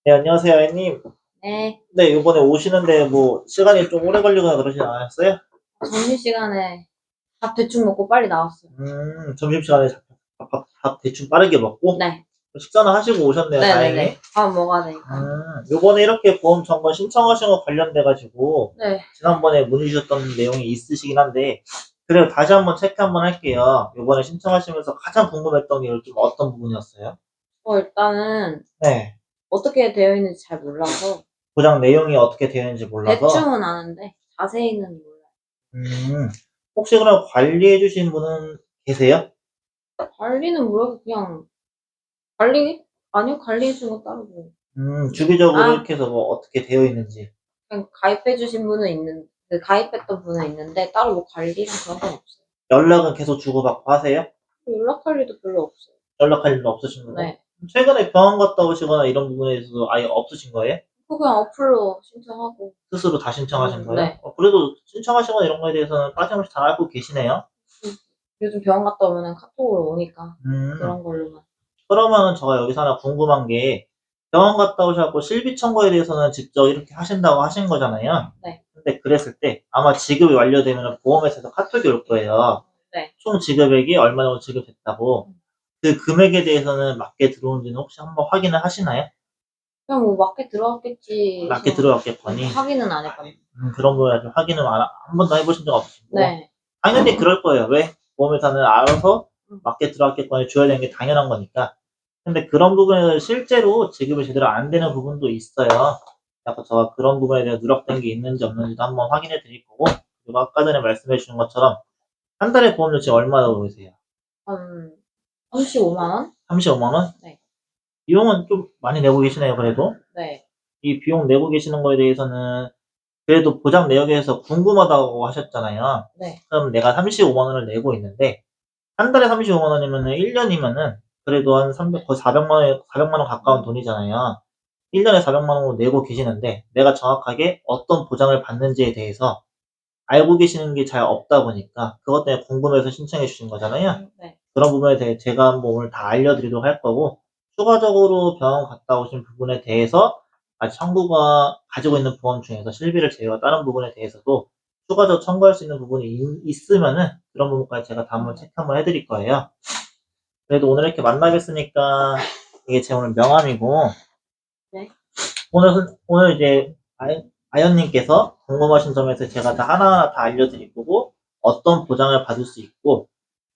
네, 안녕하세요, 아이님. 네, 네, 요번에 오시는데 뭐 시간이 좀 오래 걸리거나 그러진 않았어요? 점심시간에 밥 대충 먹고 빨리 나왔어요. 점심시간에 밥 대충 빠르게 먹고 네, 식사는 하시고 오셨네요, 다행히. 네네네. 밥 먹어야 되니까. 요번에 이렇게 보험 점검 신청하신 거 관련돼가지고 네, 지난번에 문의 주셨던 내용이 있으시긴 한데 그래도 다시 한번 체크 한번 할게요. 요번에 신청하시면서 가장 궁금했던 게 좀 어떤 부분이었어요? 일단은 네, 어떻게 되어 있는지 잘 몰라서 보장 내용이 어떻게 되어 있는지 몰라서 대충은 아는데 자세히는 몰라요. 음, 혹시 그럼 관리해 주신 분은 계세요? 관리는 모르고 그냥 관리? 아니요, 관리해준 거 따로 뭐. 주기적으로 아, 이렇게 해서 뭐 어떻게 되어 있는지. 그냥 가입해주신 분은 가입했던 분은 있는데 따로 뭐 관리랑 그런 건 없어요. 연락은 계속 주고받고 하세요? 연락할 일도 별로 없어요. 연락할 일은 없으신 거고. 네, 최근에 병원 갔다 오시거나 이런 부분에 있어서 아예 없으신 거예요? 그냥 어플로 신청하고. 스스로 다 신청하신 거예요? 네. 그래도 신청하시거나 이런 거에 대해서는 빠짐없이 잘 알고 계시네요? 요즘 병원 갔다 오면은 카톡으로 오니까 음, 그런 걸로만. 그러면은 제가 여기서 하나 궁금한 게 병원 갔다 오셔갖고 실비 청구에 대해서는 직접 이렇게 하신다고 하신 거잖아요? 네. 근데 그랬을 때 아마 지급이 완료되면 보험회사에서 카톡이 올 거예요. 네. 총 지급액이 얼마 정도 지급됐다고. 그 금액에 대해서는 맞게 들어온지는 혹시 한번 확인을 하시나요? 그냥 뭐 맞게 들어갔겠지 맞게 해서 들어왔겠거니. 확인은 안 했거든요. 그런 거에 좀 확인을 한 번도 해보신 적 없으시고. 네. 당연히 그럴 거예요. 왜? 보험회사는 알아서 음. 맞게 들어왔겠거니 줘야 되는 게 당연한 거니까. 근데 그런 부분에서 실제로 지급이 제대로 안 되는 부분도 있어요. 약간 제가 그런 부분에 대해 누락된 게 있는지 없는지도 한번 확인해 드릴 거고. 그리고 아까 전에 말씀해 주신 것처럼 한 달에 보험료 지금 얼마나 보이세요? 한 35만 원? 35만 원? 네. 비용은 좀 많이 내고 계시네요, 그래도. 네. 이 비용 내고 계시는 거에 대해서는 그래도 보장 내역에 대해서 궁금하다고 하셨잖아요. 네. 그럼 내가 35만 원을 내고 있는데 한 달에 35만 원이면은 1년이면은 그래도 한 300, 거의 400만 원 가까운 돈이잖아요. 1년에 400만 원을 내고 계시는데 내가 정확하게 어떤 보장을 받는지에 대해서 알고 계시는 게 잘 없다 보니까 그것 때문에 궁금해서 신청해 주신 거잖아요. 네. 그런 부분에 대해 제가 한번 오늘 다 알려드리도록 할 거고 추가적으로 병원 갔다 오신 부분에 대해서 청구가 가지고 있는 보험 중에서 실비를 제외한 다른 부분에 대해서도 추가적으로 청구할 수 있는 부분이 있으면은 그런 부분까지 제가 다 한번 체크 한번 해드릴 거예요. 그래도 오늘 이렇게 만나겠으니까 이게 제 오늘 명함이고 네. 오늘 이제 아연님께서 궁금하신 점에서 제가 다 하나하나 다 알려드릴 거고 어떤 보장을 받을 수 있고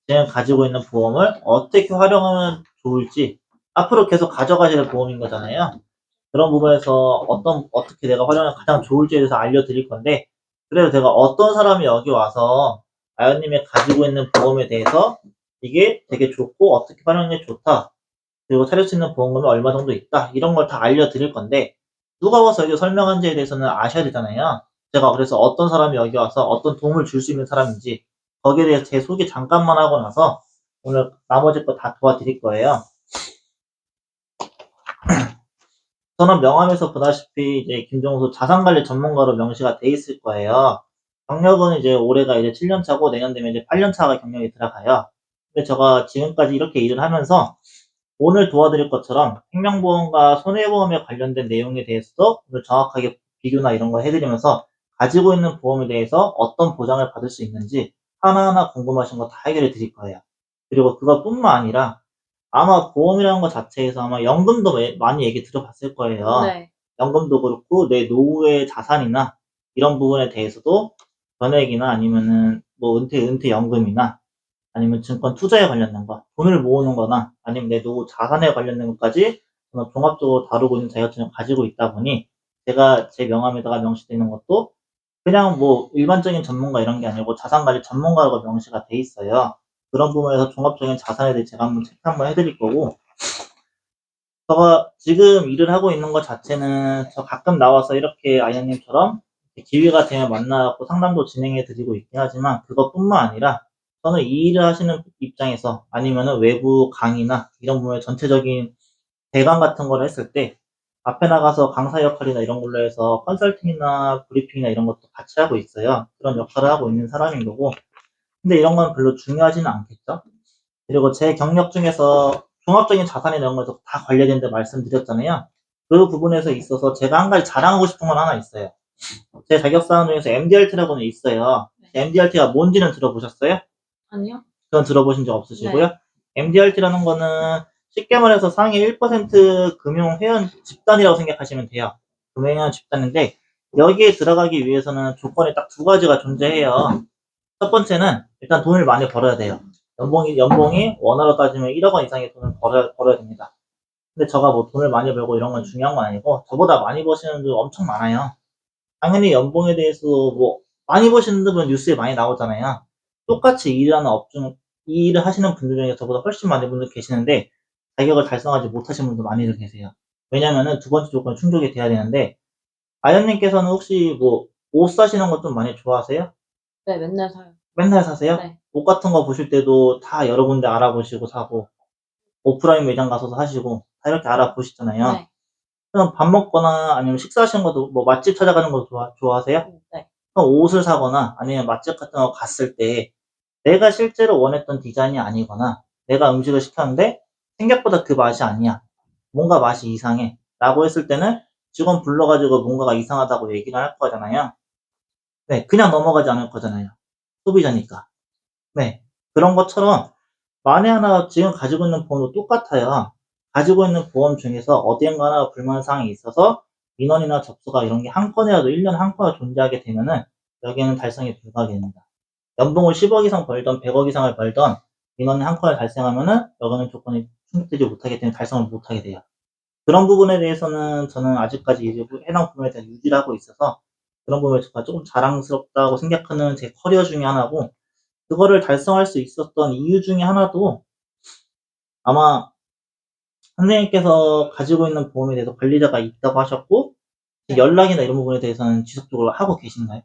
지금 가지고 있는 보험을 어떻게 활용하면 좋을지 앞으로 계속 가져가실 보험인 거잖아요. 그런 부분에서 어떻게 내가 활용하면 가장 좋을지에 대해서 알려드릴 건데 그래도 제가 어떤 사람이 여기 와서 아연님이 가지고 있는 보험에 대해서 이게 되게 좋고 어떻게 활용하는 게 좋다. 그리고 차릴 수 있는 보험금이 얼마 정도 있다. 이런 걸 다 알려드릴 건데 누가 와서 여기 설명한지에 대해서는 아셔야 되잖아요. 제가 그래서 어떤 사람이 여기 와서 어떤 도움을 줄 수 있는 사람인지 거기에 대해서 제 소개 잠깐만 하고 나서 오늘 나머지 거 다 도와드릴 거예요. 저는 명함에서 보다시피 이제 김종수 자산관리 전문가로 명시가 돼 있을 거예요. 경력은 이제 올해가 이제 7년 차고 내년 되면 이제 8년 차가 경력이 들어가요. 근데 제가 지금까지 이렇게 일을 하면서 오늘 도와드릴 것처럼 생명보험과 손해보험에 관련된 내용에 대해서도 오늘 정확하게 비교나 이런 거 해드리면서 가지고 있는 보험에 대해서 어떤 보장을 받을 수 있는지 하나하나 궁금하신 거 다 해결해 드릴 거예요. 그리고 그것뿐만 아니라 아마 보험이라는 것 자체에서 아마 연금도 많이 얘기 들어봤을 거예요. 네. 연금도 그렇고 내 노후의 자산이나 이런 부분에 대해서도 전액이나 아니면은 뭐 은퇴 연금이나 아니면 증권 투자에 관련된 거, 돈을 모으는 거나 아니면 내 노후 자산에 관련된 것까지 저는 종합적으로 다루고 있는 자격증을 가지고 있다 보니 제가 제 명함에다가 명시되는 것도 그냥 뭐 일반적인 전문가 이런 게 아니고 자산관리 전문가라고 명시가 돼 있어요. 그런 부분에서 종합적인 자산에 대해 제가 한번 체크 한번 해드릴 거고 제가 지금 일을 하고 있는 것 자체는 저 가끔 나와서 이렇게 아이언님처럼 기회가 되면 만나고 상담도 진행해 드리고 있긴 하지만 그것뿐만 아니라 저는 이 일을 하시는 입장에서 아니면은 외부 강의나 이런 부분의 전체적인 대강 같은 걸 했을 때 앞에 나가서 강사 역할이나 이런 걸로 해서 컨설팅이나 브리핑이나 이런 것도 같이 하고 있어요. 그런 역할을 하고 있는 사람인 거고 근데 이런 건 별로 중요하지는 않겠죠. 그리고 제 경력 중에서 종합적인 자산이 이런 것도 다 관리된다 말씀드렸잖아요. 그 부분에서 있어서 제가 한 가지 자랑하고 싶은 건 하나 있어요. 제 자격사항 중에서 MDRT라고는 있어요. MDRT가 뭔지는 들어보셨어요? 아니요? 그건 들어보신 적 없으시고요. MDRT라는 거는 쉽게 말해서 상위 1% 금융회원 집단이라고 생각하시면 돼요. 금융회원 집단인데 여기에 들어가기 위해서는 조건이 딱 두 가지가 존재해요. 첫 번째는 일단 돈을 많이 벌어야 돼요. 연봉이 원화로 따지면 1억 원 이상의 돈을 벌어야 됩니다. 근데 저가 뭐 돈을 많이 벌고 이런 건 중요한 건 아니고 저보다 많이 버시는 분들 엄청 많아요. 당연히 연봉에 대해서 뭐 많이 버시는 분은 뉴스에 많이 나오잖아요. 똑같이 일하는 이 일을 하시는 분들 중에 저보다 훨씬 많은 분들 계시는데 자격을 달성하지 못하신 분도 많이들 계세요. 왜냐면은 두 번째 조건이 충족이 돼야 되는데 아연님께서는 혹시 뭐 옷 사시는 것 좀 많이 좋아하세요? 네, 맨날 사요. 맨날 사세요? 네. 옷 같은 거 보실 때도 다 여러 군데 알아보시고 사고 오프라인 매장 가서도 사시고 다 이렇게 알아보시잖아요. 네. 그럼 밥 먹거나 아니면 식사하시는 것도 뭐 맛집 찾아가는 거 좋아하세요? 네. 그럼 옷을 사거나 아니면 맛집 같은 거 갔을 때 내가 실제로 원했던 디자인이 아니거나 내가 음식을 시켰는데 생각보다 그 맛이 아니야. 뭔가 맛이 이상해. 라고 했을 때는 직원 불러가지고 뭔가가 이상하다고 얘기를 할 거잖아요. 네, 그냥 넘어가지 않을 거잖아요. 소비자니까. 네, 그런 것처럼 만에 하나 지금 가지고 있는 보험도 똑같아요. 가지고 있는 보험 중에서 어디엔가나 불만사항이 있어서 민원이나 접수가 이런 게 한 건이라도 1년에 한 건이라도 존재하게 되면은 여기에는 달성이 불가하게 됩니다. 연봉을 10억 이상 벌던 100억 이상을 벌던 민원이 한 건을 달성하면은 여기는 조건이 충족되지 못하기 때문에 달성을 못하게 돼요. 그런 부분에 대해서는 저는 아직까지 이제 해당 부분에 대해서 유지를 하고 있어서 그런 부분에 제가 조금 자랑스럽다고 생각하는 제 커리어 중에 하나고 그거를 달성할 수 있었던 이유 중에 하나도 아마 선생님께서 가지고 있는 보험에 대해서 관리자가 있다고 하셨고 네. 연락이나 이런 부분에 대해서는 지속적으로 하고 계신가요?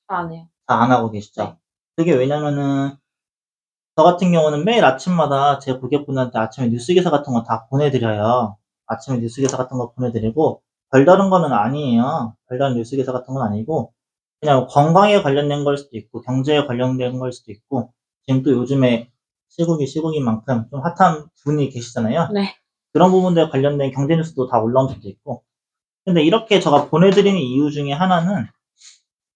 잘 안 해요. 다 안 하고 계시죠? 네. 그게 왜냐면은 저 같은 경우는 매일 아침마다 제 고객분한테 아침에 뉴스 기사 같은 거 다 보내드려요. 아침에 뉴스 기사 같은 거 보내드리고 별다른 거는 아니에요. 별다른 뉴스 기사 같은 건 아니고 그냥 건강에 관련된 걸 수도 있고 경제에 관련된 걸 수도 있고 지금 또 요즘에 시국이 시국인 만큼 좀 핫한 분이 계시잖아요. 네. 그런 부분들에 관련된 경제 뉴스도 다 올라온 적도 있고 근데 이렇게 제가 보내드리는 이유 중에 하나는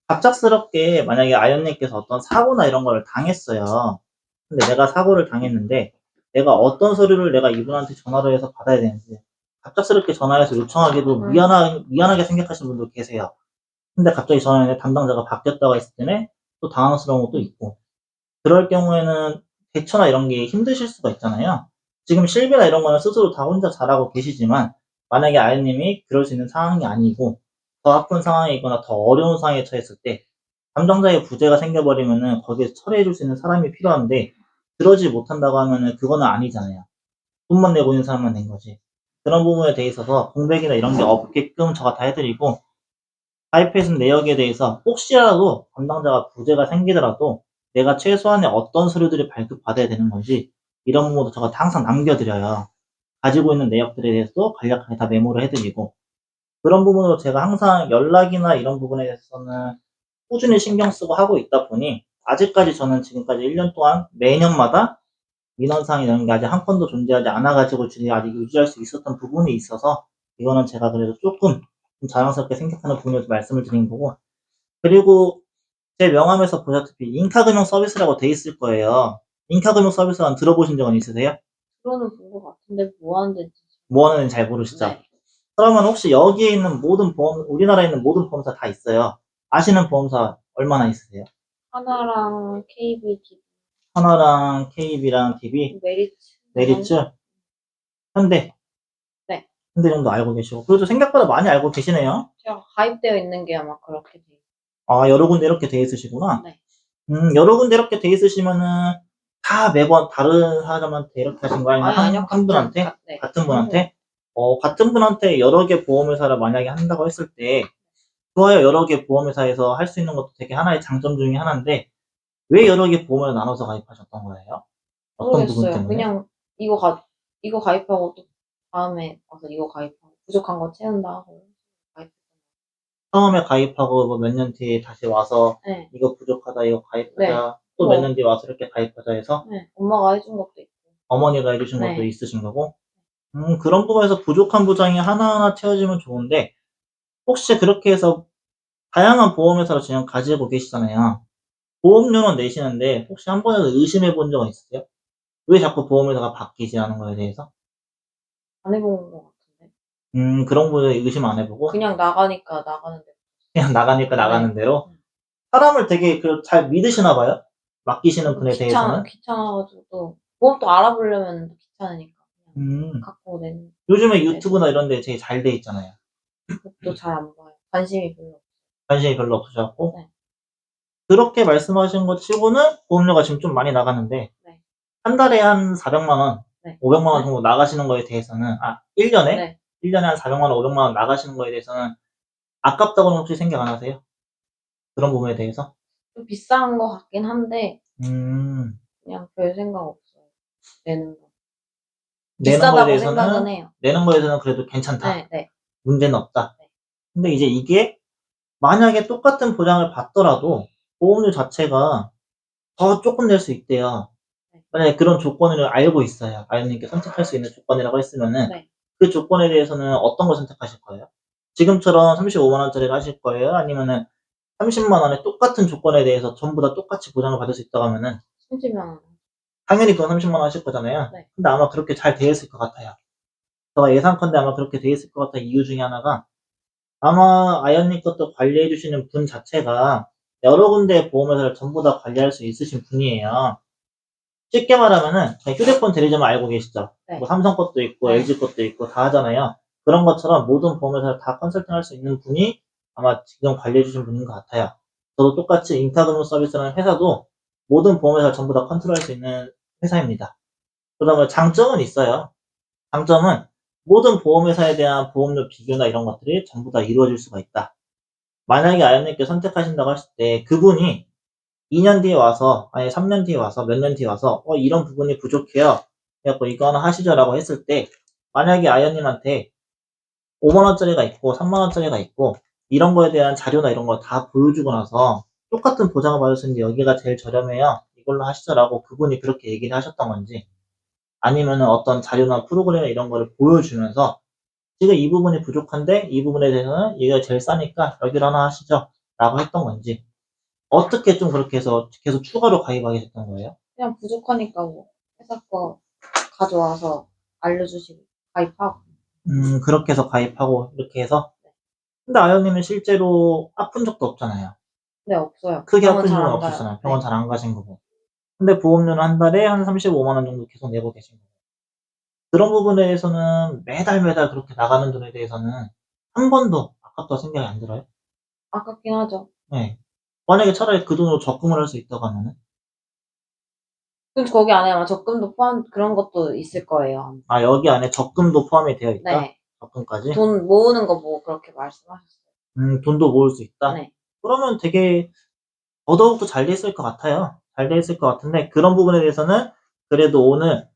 갑작스럽게 만약에 아연님께서 어떤 사고나 이런 거를 당했어요. 근데 내가 사고를 당했는데 내가 어떤 서류를 내가 이분한테 전화로 해서 받아야 되는지 갑작스럽게 전화해서 요청하기도 미안하게 생각하시는 분도 계세요. 근데 갑자기 전화에 담당자가 바뀌었다고 했을 때는 또 당황스러운 것도 있고 그럴 경우에는 대처나 이런 게 힘드실 수가 있잖아요. 지금 실비나 이런 거는 스스로 다 혼자 잘하고 계시지만 만약에 아이님이 그럴 수 있는 상황이 아니고 더 아픈 상황이거나 더 어려운 상황에 처했을 때 담당자의 부재가 생겨버리면은 거기에 처리해 줄 수 있는 사람이 필요한데 그러지 못한다고 하면은 그거는 아니잖아요. 돈만 내고 있는 사람만 된 거지. 그런 부분에 대해 있어서 공백이나 이런 게 없게끔 저가 다 해드리고 가입해준 내역에 대해서 혹시라도 담당자가 부재가 생기더라도 내가 최소한의 어떤 서류들이 발급받아야 되는 건지 이런 부분도 제가 항상 남겨드려요. 가지고 있는 내역들에 대해서도 간략하게 다 메모를 해드리고 그런 부분으로 제가 항상 연락이나 이런 부분에 대해서는 꾸준히 신경 쓰고 하고 있다 보니 아직까지 저는 지금까지 1년 동안 매년마다 민원사항이 이런 게 아직 한 건도 존재하지 않아가지고 지금 아직 유지할 수 있었던 부분이 있어서 이거는 제가 그래도 조금 좀 자랑스럽게 생각하는 부분에서 말씀을 드린 거고 그리고 제 명함에서 보셨다시피 인카금융 서비스라고 돼 있을 거예요. 인카금융 서비스는 들어보신 적은 있으세요? 들어는 본 것 같은데 뭐 하는 데인지. 뭐 하는지 잘 모르시죠? 네. 그러면 혹시 여기에 있는 모든 보험, 우리나라에 있는 모든 보험사 다 있어요. 아시는 보험사 얼마나 있으세요? 하나랑 KBD, 하나랑 KB랑 DB, 메리츠. 메리츠, 현대, 네. 현대 정도 알고 계시고. 그래도 생각보다 많이 알고 계시네요. 제가 가입되어 있는 게 아마 그렇게 돼 있어요. 아, 여러 군데 이렇게 돼 있으시구나. 네. 여러 군데 이렇게 돼 있으시면은 다 매번 다른 사람한테 이렇게 하신 거 아니면 아니요. 한 분한테? 네. 같은 분한테? 같은 분한테 여러 개 보험회사를 만약에 한다고 했을 때 좋아요. 여러 개 보험회사에서 할 수 있는 것도 되게 하나의 장점 중에 하나인데 왜 여러 개 보험을 나눠서 가입하셨던 거예요? 어떤 부분 모르겠어요. 때문에? 그냥 이거 가입하고 또 다음에 와서 이거 가입하고 부족한 거 채운다 하고 가입. 처음에 가입하고 뭐 몇 년 뒤에 다시 와서 네. 이거 부족하다, 이거 네. 가입하자, 또 몇 년 뒤에 와서 이렇게 가입하자 해서 네. 엄마가 해준 것도 있고. 어머니가 해주신 네. 것도 있으신 거고. 그런 부분에서 부족한 보장이 하나하나 채워지면 좋은데, 혹시 그렇게 해서 다양한 보험회사를 지금 가지고 계시잖아요. 보험료는 내시는데, 혹시 한 번에도 의심해 본 적은 있으세요? 왜 자꾸 보험회사가 바뀌지 않은 거에 대해서? 안 해본 것 같은데. 그런 부분에 의심 안 해보고, 그냥 나가니까 나가는데. 그냥 나가니까 나가는 네. 대로? 사람을 되게 잘 믿으시나 봐요? 맡기시는 분에 대해서는? 귀찮아가지고 또 보험 또 알아보려면 또 귀찮으니까 그냥 음, 갖고 내는. 요즘에 네. 유튜브나 이런 데 되게 잘 돼 있잖아요. 그것도 잘 안 봐요. 관심이 별로 없어요. 관심이 별로 없으셨고. 네. 그렇게 말씀하신 것 치고는 보험료가 지금 좀 많이 나가는데, 네. 한 달에 한 400만 원, 네. 500만 원 네? 정도 나가시는 거에 대해서는, 1년에? 네. 1년에 한 400만 원, 500만 원 나가시는 거에 대해서는 아깝다고는 혹시 생각 안 하세요? 그런 부분에 대해서? 좀 비싼 것 같긴 한데 음, 그냥 별 생각 없어요. 내는 거. 내는 거에 비싸다고 생각은 대해서는, 해요. 내는 거에서는 그래도 괜찮다. 네. 네. 문제는 없다. 네. 근데 이제 이게 만약에 똑같은 보장을 받더라도 보험료 자체가 더 조금 낼 수 있대요. 네. 만약에 그런 조건을 알고 있어요. 아이님께 선택할 수 있는 조건이라고 했으면은 네. 그 조건에 대해서는 어떤 걸 선택하실 거예요? 지금처럼 35만 원짜리를 하실 거예요? 아니면은 30만 원에 똑같은 조건에 대해서 전부 다 똑같이 보장을 받을 수 있다고 하면은 30만 원. 당연히 그건 30만 원 하실 거잖아요. 네. 근데 아마 그렇게 잘 되어 있을 것 같아요. 제가 예상컨대 아마 그렇게 되어 있을 것 같은 이유 중에 하나가 아마 아연님 것도 관리해 주시는 분 자체가 여러 군데의 보험회사를 전부 다 관리할 수 있으신 분이에요. 쉽게 말하면은 그냥 휴대폰 대리점을 알고 계시죠? 네. 뭐 삼성 것도 있고 네. LG 것도 있고 다 하잖아요. 그런 것처럼 모든 보험회사를 다 컨설팅할 수 있는 분이 아마 지금 관리해 주신 분인 것 같아요. 저도 똑같이 인타금융 서비스라는 회사도 모든 보험회사를 전부 다 컨트롤할 수 있는 회사입니다. 그러면 장점은 있어요. 장점은 모든 보험회사에 대한 보험료 비교나 이런 것들이 전부 다 이루어질 수가 있다. 만약에 아연님께 선택하신다고 하실 때 그분이 2년 뒤에 와서, 아니 3년 뒤에 와서, 몇 년 뒤에 와서 이런 부분이 부족해요. 그래갖고 이거 하나 하시죠라고 했을 때 만약에 아연님한테 5만 원짜리가 있고 3만 원짜리가 있고 이런 거에 대한 자료나 이런 거 다 보여주고 나서 똑같은 보장을 받을 수 있는데 여기가 제일 저렴해요. 이걸로 하시죠라고 그분이 그렇게 얘기를 하셨던 건지, 아니면은 어떤 자료나 프로그램 이런 거를 보여주면서 지금 이 부분이 부족한데 이 부분에 대해서는 얘가 제일 싸니까 여기로 하나 하시죠 라고 했던 건지, 어떻게 좀 그렇게 해서 계속 추가로 가입하게 됐던 거예요? 그냥 부족하니까 뭐 회사 거 가져와서 알려주시고 가입하고. 그렇게 해서 가입하고 이렇게 해서. 근데 아연님은 실제로 아픈 적도 없잖아요. 네, 없어요. 크게 병원 아픈 잘 적은 안 가요. 없으시잖아요. 병원 네. 잘 안 가신 거고. 근데 보험료는 한 달에 한 35만 원 정도 계속 내고 계신 거고. 그런 부분에 대해서는 매달 매달 그렇게 나가는 돈에 대해서는 한 번도 아깝다고 생각이 안 들어요? 아깝긴 하죠. 네. 만약에 차라리 그 돈으로 적금을 할 수 있다고 하면은? 근데 거기 안에 아마 적금도 포함 그런 것도 있을 거예요. 여기 안에 적금도 포함이 되어 있다? 네. 적금까지? 돈 모으는 거 뭐 그렇게 말씀하셨어요. 돈도 모을 수 있다? 네. 그러면 되게 더더욱더 잘 돼 있을 것 같아요. 잘 돼 있을 것 같은데 그런 부분에 대해서는 그래도 오늘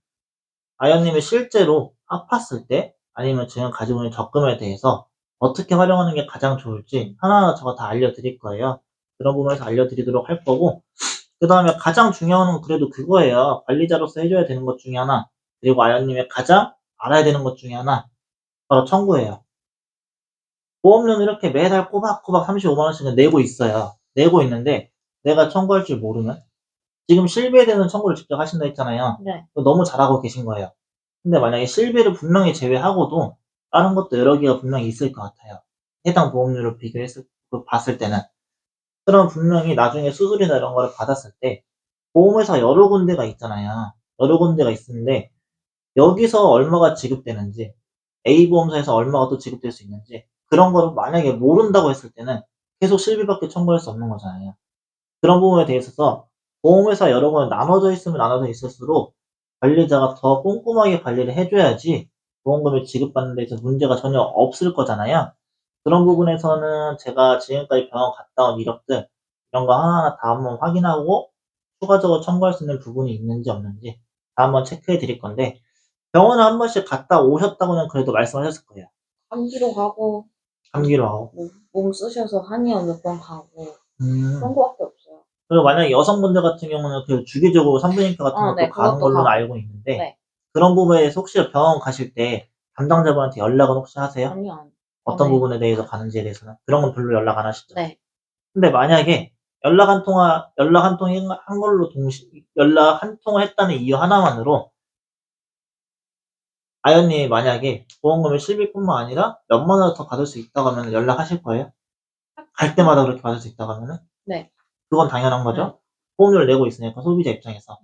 아연님이 실제로 아팠을 때 아니면 지금 가지고 있는 적금에 대해서 어떻게 활용하는 게 가장 좋을지 하나하나 제가 다 알려드릴 거예요. 그런 부분에서 알려드리도록 할 거고, 그 다음에 가장 중요한 건 그래도 그거예요. 관리자로서 해줘야 되는 것 중에 하나, 그리고 아연님의 가장 알아야 되는 것 중에 하나, 바로 청구예요. 보험료는 이렇게 매달 꼬박꼬박 35만 원씩은 내고 있어요. 내고 있는데 내가 청구할 줄 모르면, 지금 실비에 대해서는 청구를 직접 하신다 했잖아요. 네. 너무 잘하고 계신 거예요. 근데 만약에 실비를 분명히 제외하고도 다른 것도 여러 개가 분명히 있을 것 같아요. 해당 보험료를 봤을 때는. 그럼 분명히 나중에 수술이나 이런 거를 받았을 때 보험회사 여러 군데가 있잖아요. 여러 군데가 있는데 여기서 얼마가 지급되는지, A보험사에서 얼마가 또 지급될 수 있는지 그런 거를 만약에 모른다고 했을 때는 계속 실비밖에 청구할 수 없는 거잖아요. 그런 부분에 대해서 보험회사 여러 번 나눠져 있으면 나눠져 있을수록 관리자가 더 꼼꼼하게 관리를 해줘야지 보험금을 지급받는 데서 문제가 전혀 없을 거잖아요. 그런 부분에서는 제가 지금까지 병원 갔다 온 이력들 이런 거 하나하나 다 한번 확인하고 추가적으로 첨부할 수 있는 부분이 있는지 없는지 다 한번 체크해 드릴 건데, 병원을 한 번씩 갔다 오셨다고는 그래도 말씀하셨을 거예요. 감기로 가고 감기로 하고. 뭐 몸 쑤셔서 한의원 몇 번 가고 음. 그런 거밖에 없어요. 그리고 만약에 여성분들 같은 경우는 그 주기적으로 산부인과 같은 것도 네. 가는 그것도 걸로는 가고. 알고 있는데, 네. 그런 부분에 대해서 혹시 병원 가실 때 담당자분한테 연락은 혹시 하세요? 아니요, 안 어떤 해요. 부분에 대해서 가는지에 대해서는? 그런 건 별로 연락 안 하시죠? 네. 근데 만약에 연락 한 통 한 걸로 연락 한 통을 했다는 이유 하나만으로 아연님이 만약에 보험금을 실비뿐만 아니라 몇만 원을 더 받을 수 있다고 하면 연락하실 거예요? 갈 때마다 그렇게 받을 수 있다고 하면은? 네. 그건 당연한 거죠. 네. 보험료를 내고 있으니까 소비자 입장에서.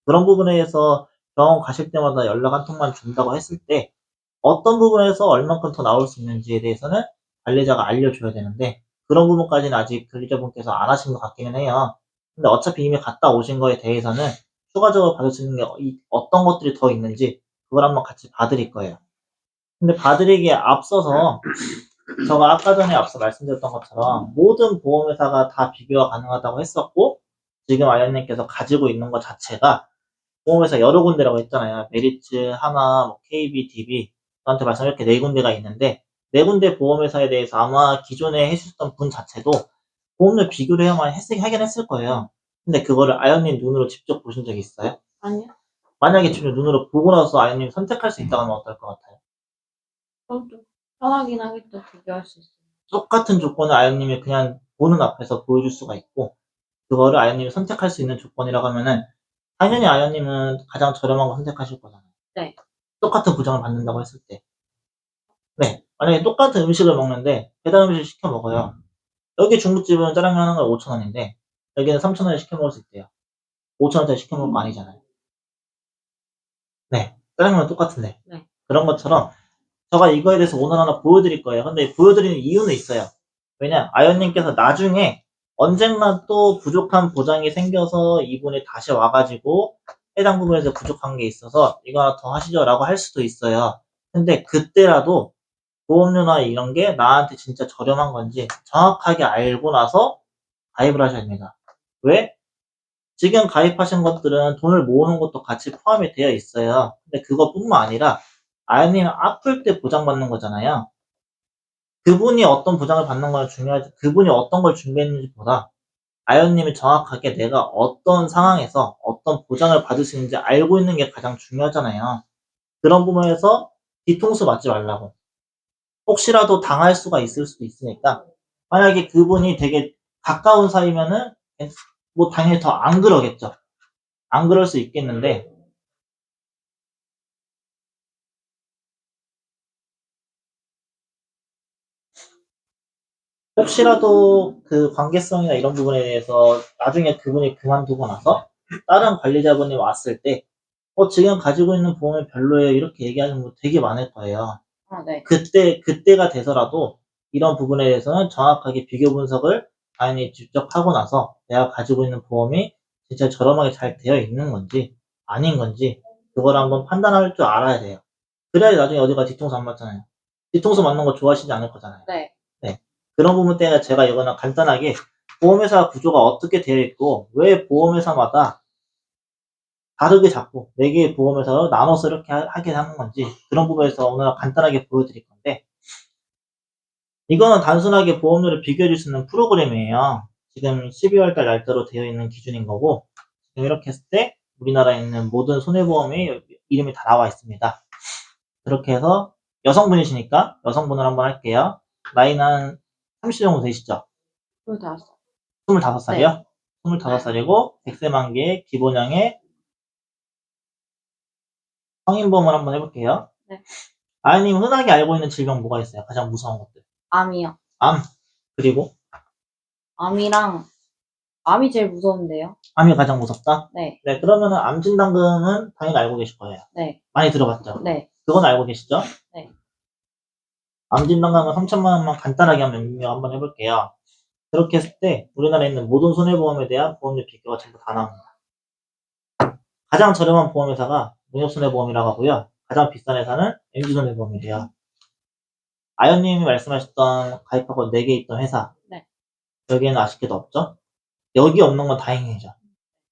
그런 부분에 대해서 병원 가실 때마다 연락 한 통만 준다고 했을 때 어떤 부분에서 얼만큼 더 나올 수 있는지에 대해서는 관리자가 알려줘야 되는데 그런 부분까지는 아직 관리자분께서 안 하신 것 같기는 해요. 근데 어차피 이미 갔다 오신 거에 대해서는 추가적으로 받을 수 있는 게 어떤 것들이 더 있는지 그걸 한번 같이 봐드릴 거예요. 근데 봐드리기에 앞서서 제가 아까 전에 앞서 말씀드렸던 것처럼 모든 보험회사가 다 비교가 가능하다고 했었고 지금 아연님께서 가지고 있는 것 자체가 보험회사 여러 군데라고 했잖아요. 메리츠, 하나, 뭐 KB, DB 저한테 말씀 이렇게 네 군데가 있는데 네 군데 보험회사에 대해서 아마 기존에 해주셨던 분 자체도 보험료 비교를 해야만 하긴 했을 거예요. 근데 그거를 아연님 눈으로 직접 보신 적이 있어요? 아니요. 만약에 지금 눈으로 보고 나서 아연님 선택할 수 있다고 하면 어떨 것 같아요? 그럼 좀 편하긴 하겠죠. 비교할 수 있어요. 똑같은 조건을 아연님이 그냥 보는 앞에서 보여줄 수가 있고 그거를 아연님이 선택할 수 있는 조건이라고 하면은 당연히 아연님은 가장 저렴한 거 선택하실 거잖아요. 네. 똑같은 보장을 받는다고 했을 때. 네. 만약에 똑같은 음식을 먹는데 배달 음식을 시켜 먹어요. 여기 중국집은 짜장면 하는 거 5,000원인데 여기는 3,000원에 시켜 먹을 수 있대요. 5,000원짜리 시켜 먹을 거 아니잖아요. 네. 짜장면은 똑같은데. 네. 그런 것처럼 제가 이거에 대해서 오늘 하나 보여드릴 거예요. 근데 보여드리는 이유는 있어요. 왜냐, 아연님께서 나중에 언젠가 또 부족한 보장이 생겨서 이분이 다시 와가지고 해당 부분에서 부족한 게 있어서 이거 하나 더 하시죠라고 할 수도 있어요. 근데 그때라도 보험료나 이런 게 나한테 진짜 저렴한 건지 정확하게 알고 나서 가입을 하셔야 됩니다. 왜? 지금 가입하신 것들은 돈을 모으는 것도 같이 포함이 되어 있어요. 근데 그것뿐만 아니라 아연님은 아플 때 보장받는 거잖아요. 그분이 어떤 보장을 받는 건 중요하지, 그분이 어떤 걸 준비했는지보다 아연님이 정확하게 내가 어떤 상황에서 어떤 보장을 받을 수 있는지 알고 있는 게 가장 중요하잖아요. 그런 부분에서 뒤통수 맞지 말라고. 혹시라도 당할 수가 있을 수도 있으니까 만약에 그분이 되게 가까운 사이면은 뭐 당연히 더 안 그러겠죠. 안 그럴 수 있겠는데 혹시라도 그 관계성이나 이런 부분에 대해서 나중에 그분이 그만두고 나서 다른 관리자분이 왔을 때 지금 가지고 있는 보험이 별로예요. 이렇게 얘기하는 분 되게 많을 거예요. 아, 네. 그때가 돼서라도 이런 부분에 대해서는 정확하게 비교 분석을 당연히 직접 하고 나서 내가 가지고 있는 보험이 진짜 저렴하게 잘 되어 있는 건지 아닌 건지 그걸 한번 판단할 줄 알아야 돼요. 그래야 나중에 어디가 뒤통수 안 맞잖아요. 뒤통수 맞는 거 좋아하시지 않을 거잖아요. 네. 네. 그런 부분 때문에 제가 이거는 간단하게 보험회사 구조가 어떻게 되어 있고 왜 보험회사마다 다르게 잡고 4개의 보험회사로 나눠서 이렇게 하게 하는 건지 그런 부분에서 오늘 간단하게 보여드릴 건데 이거는 단순하게 보험료를 비교해 줄 수 있는 프로그램이에요. 지금 12월달 날짜로 되어 있는 기준인 거고 지금 이렇게 했을 때 우리나라에 있는 모든 손해보험이 이름이 다 나와 있습니다. 그렇게 해서 여성분이시니까 여성분을 한번 할게요. 나이는 한 30 정도 되시죠? 25살. 25살이요? 네. 25살이고 100세 만기에 기본형의 성인보험을 한번 해볼게요. 네. 아이님 흔하게 알고 있는 질병 뭐가 있어요? 가장 무서운 것들. 암이요. 암. 그리고 암이 제일 무서운데요. 암이 가장 무섭다? 네. 네, 그러면은 암 진단금은 당연히 알고 계실 거예요. 네. 많이 들어봤죠? 네. 그건 알고 계시죠? 네. 암 진단금은 3천만 원만 간단하게 명명 한번 해볼게요. 그렇게 했을 때 우리나라에 있는 모든 손해보험에 대한 보험료 비교가 전부 다 나옵니다. 가장 저렴한 보험회사가 농협손해보험이라고 하고요. 가장 비싼 회사는 MG손해보험이래요. 아연님이 말씀하셨던 가입하고 4개 있던 회사 네. 여기에는 아쉽게도 없죠? 여기 없는 건 다행이죠.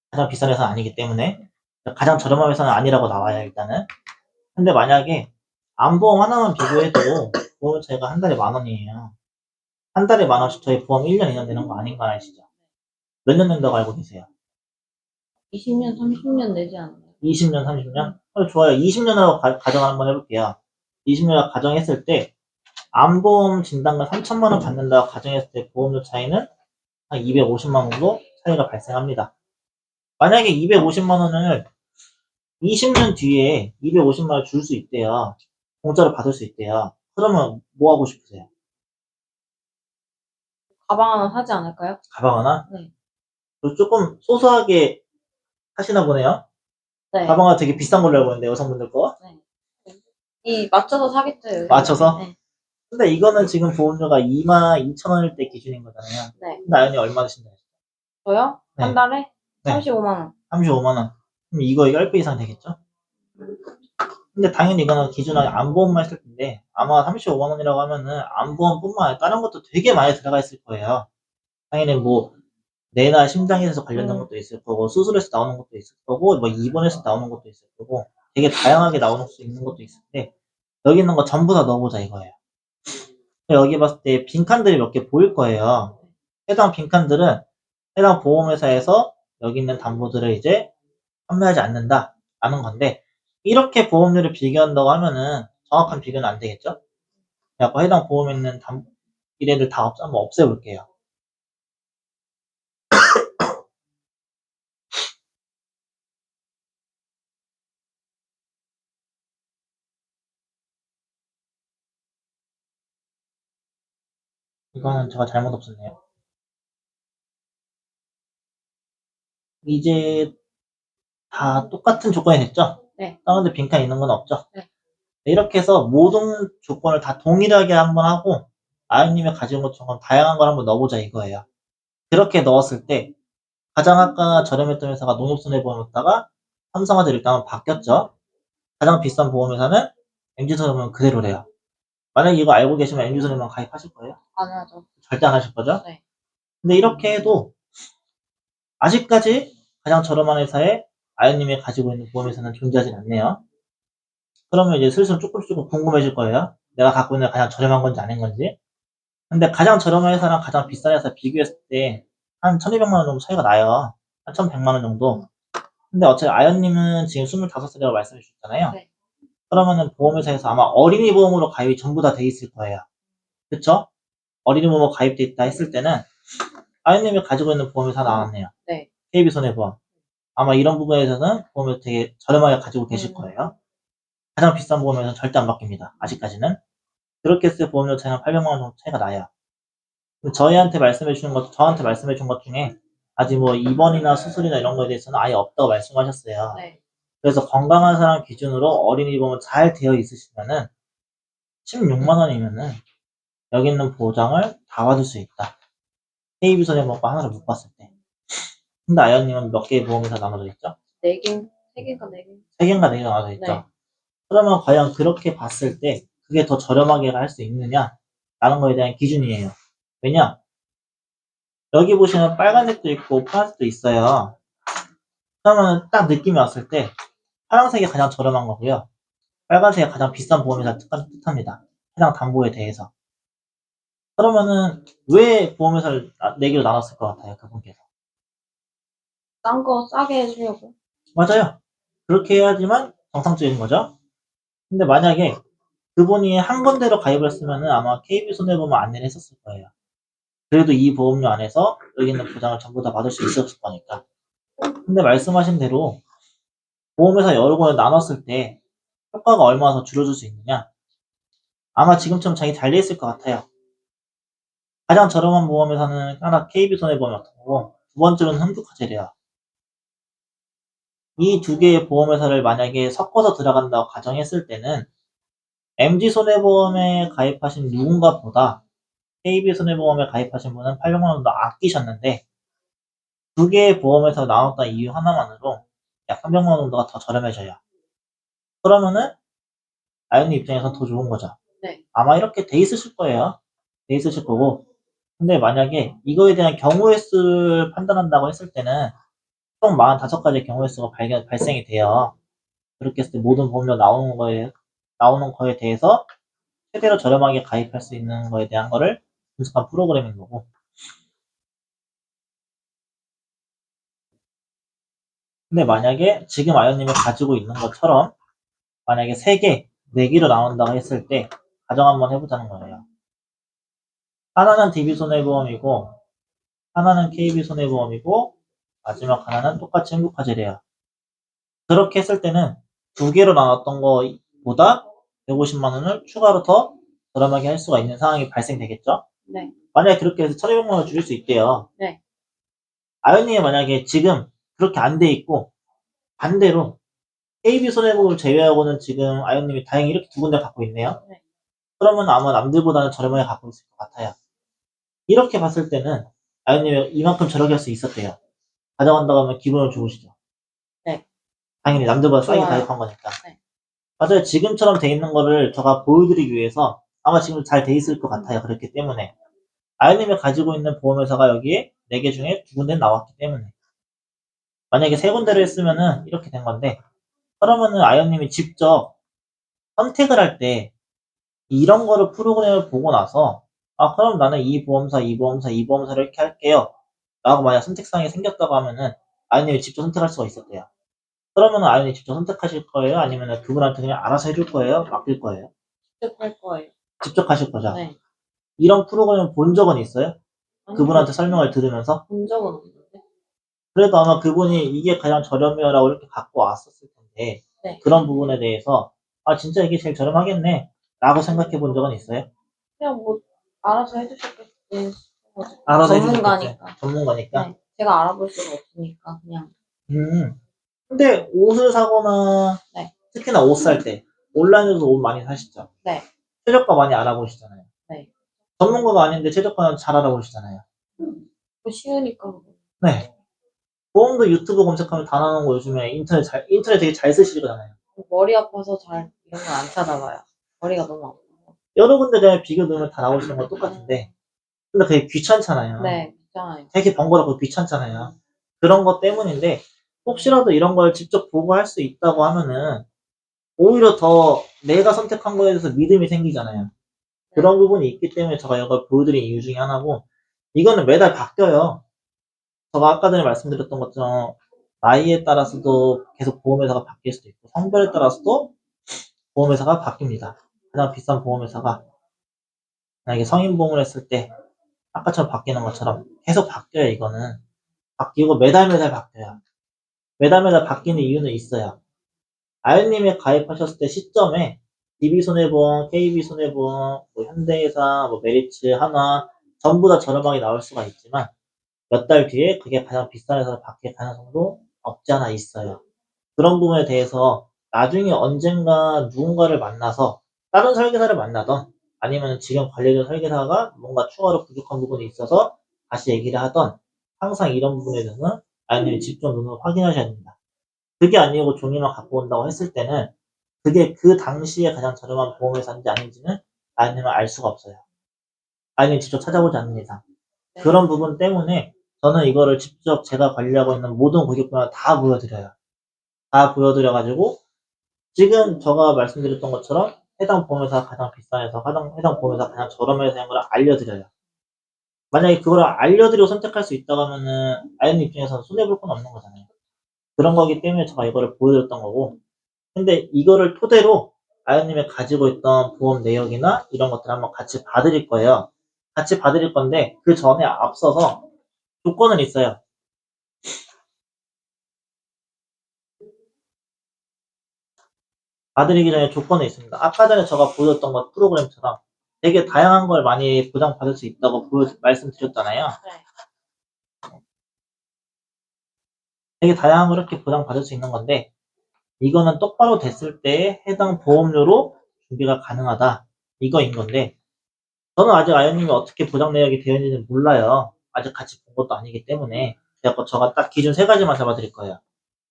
가장 비싼 회사는 아니기 때문에 가장 저렴한 회사는 아니라고 나와요 일단은. 근데 만약에 암보험 하나만 비교해도 보험 차이가 한 달에 10,000원이에요. 한 달에 10,000원씩 저희 보험 1년, 2년 되는 거 아닌 거 아시죠? 몇 년 된다고 알고 계세요? 20년, 30년 내지 않나요? 20년, 30년? 좋아요. 20년으로 가정 한번 해볼게요. 20년을 가정했을 때 암보험 진단금 3천만 원 받는다고 가정했을 때 보험료 차이는 한 250만 원 정도 차이가 발생합니다. 만약에 250만 원을 20년 뒤에 250만 원 줄 수 있대요. 공짜로 받을 수 있대요. 그러면 뭐 하고 싶으세요? 가방 하나 사지 않을까요? 가방 하나? 네. 조금 소소하게 하시나 보네요. 네. 가방 하나 되게 비싼 걸로 알고 있는데 여성분들 거. 네. 이 맞춰서 사겠죠, 요즘. 맞춰서? 네. 근데 이거는 지금 보험료가 22,000원일 때 기준인 거잖아요. 네. 근데 아연이 얼마 드신다요? 저요? 네. 한 달에? 네. 35만 원. 35만 원. 그럼 이거 10배 이상 되겠죠? 근데 당연히 이거는 기준이 암보험만 했을 텐데 아마 35만 원이라고 하면은 암보험뿐만 아니라 다른 것도 되게 많이 들어가 있을 거예요. 당연히 뭐 뇌나 심장에서 관련된 것도 있을 거고 수술에서 나오는 것도 있을 거고 뭐 입원해서 나오는 것도 있을 거고 되게 다양하게 나오는 수 있는 것도 있을 텐데 여기 있는 거 전부 다 넣어보자 이거예요. 여기 봤을 때 빈칸들이 몇 개 보일 거예요. 해당 빈칸들은 해당 보험회사에서 여기 있는 담보들을 이제 판매하지 않는다 라는 건데 이렇게 보험료를 비교한다고 하면은 정확한 비교는 안 되겠죠? 그래서 해당 보험에 있는 이래들 다 한번 없애볼게요. 이거는 제가 잘못 없었네요. 이제 다 똑같은 조건이 됐죠? 네. 다운데 빈칸 있는 건 없죠? 네. 이렇게 해서 모든 조건을 다 동일하게 한번 하고 아이님이 가진 것처럼 다양한 걸 한번 넣어보자 이거예요. 그렇게 넣었을 때 가장 아까 저렴했던 회사가 농협손해보험이었다가 삼성화재 일단 바뀌었죠. 가장 비싼 보험회사는 MG손해보험 그대로래요. 만약에 이거 알고 계시면 MG손해보험 가입하실 거예요? 안 하죠. 절대 안 하실 거죠? 네. 근데 이렇게 해도 아직까지 가장 저렴한 회사에 아연님이 가지고 있는 보험회사는 존재하진 않네요. 그러면 이제 슬슬 조금씩 궁금해질 거예요. 내가 갖고 있는 가장 저렴한 건지 아닌 건지. 근데 가장 저렴한 회사랑 가장 비싼 회사 비교했을 때 한 1200만 원 정도 차이가 나요. 한 1100만 원 정도. 근데 어차피 아연님은 지금 25살이라고 말씀해 주셨잖아요. 네. 그러면은 보험회사에서 아마 어린이 보험으로 가입이 전부 다 돼 있을 거예요. 그쵸? 어린이 보험 가입돼 있다 했을 때는 아연님이 가지고 있는 보험이 다 나왔네요. 네. KB손해보험. 아마 이런 부분에서는 보험을 되게 저렴하게 가지고 계실 거예요. 가장 비싼 보험에서는 절대 안 바뀝니다. 아직까지는. 그렇게 했을 때 보험료 차이는 800만 원 정도 차이가 나요. 저한테 말씀해 준 것 중에 아직 뭐 입원이나 수술이나 이런 거에 대해서는 아예 없다고 말씀하셨어요. 네. 그래서 건강한 사람 기준으로 어린이 보험 잘 되어 있으시면은 16만 원이면은 여기 있는 보장을 다 받을 수 있다. KB손해보험과 하나를 못 봤을 때. 근데 아연님은 몇 개의 보험이 다 나눠져 있죠? 4개, 3개인가 4개. 3개인가 4개가 나눠져 있죠? 네. 그러면 과연 그렇게 봤을 때 그게 더 저렴하게 할 수 있느냐? 라는 거에 대한 기준이에요. 왜냐? 여기 보시면 빨간색도 있고 파란색도 있어요. 그러면 딱 느낌이 왔을 때 파란색이 가장 저렴한 거고요. 빨간색이 가장 비싼 보험회사 뜻합니다. 해당 담보에 대해서. 그러면은 왜 보험회사를 4개로 나눴을 것 같아요? 그분께서. 싼 거 싸게 해주려고. 맞아요. 그렇게 해야지만 정상적인 거죠. 근데 만약에 그분이 한 군데로 가입을 했으면은 아마 KB손해보험 안내를 했었을 거예요. 그래도 이 보험료 안에서 여기 있는 보장을 전부 다 받을 수 있었을 거니까. 근데 말씀하신 대로 보험회사 여러 군데 나눴을 때 효과가 얼마나 더 줄어들 수 있느냐? 아마 지금처럼 자기 잘 돼 있을 것 같아요. 가장 저렴한 보험회사는 하나 KB손해보험 같은 거고 두 번째로는 흥국화재래요. 이 두 개의 보험회사를 만약에 섞어서 들어간다고 가정했을 때는 MG손해보험에 가입하신 누군가 보다 KB손해보험에 가입하신 분은 800만 원 정도 아끼셨는데 두 개의 보험에서 나눴던 이유 하나만으로 약 300만 원 정도가 더 저렴해져요. 그러면은 아이언님 입장에서 더 좋은 거죠. 네. 아마 이렇게 돼 있으실 거예요. 돼 있으실 거고. 근데 만약에 이거에 대한 경우의 수를 판단한다고 했을 때는 총 45가지의 경우의 수가 발생이 돼요. 그렇게 했을 때 모든 보험료 나오는 거에 대해서 최대로 저렴하게 가입할 수 있는 거에 대한 거를 분석한 프로그램인 거고. 근데 만약에 지금 아이언님이 가지고 있는 것처럼 만약에 3개, 4개로 나온다고 했을 때 가정 한번 해보자는 거예요. 하나는 DB손해보험이고 하나는 KB손해보험이고 마지막 하나는 똑같이 행복화재래요. 그렇게 했을 때는 2개로 나눴던 거보다 150만 원을 추가로 더 저렴하게 할 수가 있는 상황이 발생되겠죠? 네. 만약에 그렇게 해서 1,200만 원을 줄일 수 있대요. 네. 아연님이 만약에 지금 그렇게 안 돼 있고 반대로 KB손해보험을 제외하고는 지금 아연님이 다행히 이렇게 2군데 갖고 있네요. 네. 그러면 아마 남들보다는 저렴하게 갖고 있을 것 같아요. 이렇게 봤을 때는 아연님이 이만큼 저렴하게 할 수 있었대요. 가져간다고 하면 기분은 좋으시죠? 네. 당연히 남들보다 싸게 좋아요. 가입한 거니까. 네. 맞아요. 지금처럼 돼 있는 거를 제가 보여드리기 위해서 아마 지금 잘 돼 있을 것 같아요. 그렇기 때문에. 아연님이 가지고 있는 보험회사가 여기에 4개 중에 2군데 나왔기 때문에. 만약에 3군데를 했으면은 이렇게 된 건데, 그러면은 아연님이 직접 선택을 할 때 이런 거를 프로그램을 보고 나서 아, 그럼 나는 이 보험사, 이 보험사, 이 보험사를 이렇게 할게요. 라고 만약 선택사항이 생겼다고 하면은 아연님이 직접 선택할 수가 있었대요. 그러면은 아연이 직접 선택하실 거예요? 아니면은 그분한테 그냥 알아서 해줄 거예요? 맡길 거예요? 직접 할 거예요. 직접 하실 거죠? 네. 이런 프로그램 본 적은 있어요? 아니, 그분한테 설명을 들으면서? 본 적은 없는데. 그래도 아마 그분이 이게 가장 저렴해요라고 이렇게 갖고 왔었을 텐데, 네. 그런 부분에 대해서, 아, 진짜 이게 제일 저렴하겠네. 라고 생각해 본 적은 있어요? 그냥 뭐 알아서 해주셨겠지. 알아서 해주셨겠지. 전문가니까. 전문가니까. 네. 제가 알아볼 수가 없으니까 그냥. 근데 옷을 사거나, 네. 특히나 옷 살 때, 온라인에서도 옷 많이 사시죠? 네. 최저가 많이 알아보시잖아요. 네. 전문가가 아닌데 최저가는 잘 알아보시잖아요. 뭐 쉬우니까. 네. 보험도 유튜브 검색하면 다 나오는 거 요즘에 인터넷 되게 잘 쓰시잖아요. 머리 아파서 잘 이런 걸 안 찾아봐요. 머리가 너무 아파. 여러 군데 그냥 비교 넣으면 다 나오시는 건 똑같은데, 근데 그게 귀찮잖아요. 네, 괜찮아요. 되게 번거롭고 귀찮잖아요. 그런 것 때문인데, 혹시라도 이런 걸 직접 보고 할 수 있다고 하면은, 오히려 더 내가 선택한 거에 대해서 믿음이 생기잖아요. 그런 부분이 있기 때문에 제가 이걸 보여드린 이유 중에 하나고, 이거는 매달 바뀌어요. 제가 아까 전에 말씀드렸던 것처럼, 나이에 따라서도 계속 보험회사가 바뀔 수도 있고, 성별에 따라서도 보험회사가 바뀝니다. 가장 비싼 보험회사가, 만약에 성인보험을 했을 때, 아까처럼 바뀌는 것처럼 계속 바뀌어요, 이거는. 바뀌고 매달 매달 바뀌어요. 매달 매달 바뀌는 이유는 있어요. 아연님이 가입하셨을 때 시점에 DB손해보험, KB손해보험, 뭐 현대해상, 뭐 메리츠, 한화 전부 다 저렴하게 나올 수가 있지만 몇 달 뒤에 그게 가장 비싼 회사로 바뀔 가능성도 없지 않아 있어요. 그런 부분에 대해서 나중에 언젠가 누군가를 만나서 다른 설계사를 만나던 아니면 지금 관리된 설계사가 뭔가 추가로 부족한 부분이 있어서 다시 얘기를 하던 항상 이런 부분에 대해서는 아연님이 직접 눈으로 확인하셔야 됩니다. 그게 아니고 종이만 갖고 온다고 했을 때는 그게 그 당시에 가장 저렴한 보험회사인지 아닌지는 아연님은 알 수가 없어요. 아연님이 직접 찾아보지 않는 이상. 네. 그런 부분 때문에 저는 이거를 직접 제가 관리하고 있는 모든 고객분한테 다 보여드려요. 다 보여드려가지고 지금 제가 말씀드렸던 것처럼 해당 보험회사가 가장 비싼 회사, 해당 보험회사가 가장 저렴한 회사인 걸 알려드려요. 만약에 그걸 알려드리고 선택할 수 있다고 하면은 아연님 입장에서는 손해볼 건 없는 거잖아요. 그런 거기 때문에 제가 이거를 보여드렸던 거고, 근데 이거를 토대로 아연님이 가지고 있던 보험 내역이나 이런 것들 한번 같이 봐드릴 거예요. 같이 봐드릴 건데 그 전에 앞서서 조건은 있어요. 봐드리기 전에 조건은 있습니다. 아까 전에 제가 보여줬던 것 프로그램처럼 되게 다양한 걸 많이 보장받을 수 있다고 말씀드렸잖아요. 네. 되게 다양한 걸 이렇게 보장받을 수 있는 건데 이거는 똑바로 됐을 때 해당 보험료로 준비가 가능하다. 이거인 건데 저는 아직 아연님이 어떻게 보장 내역이 되어 있는지는 몰라요. 아직 같이 본 것도 아니기 때문에 그래서 제가 딱 기준 3가지만 잡아드릴 거예요.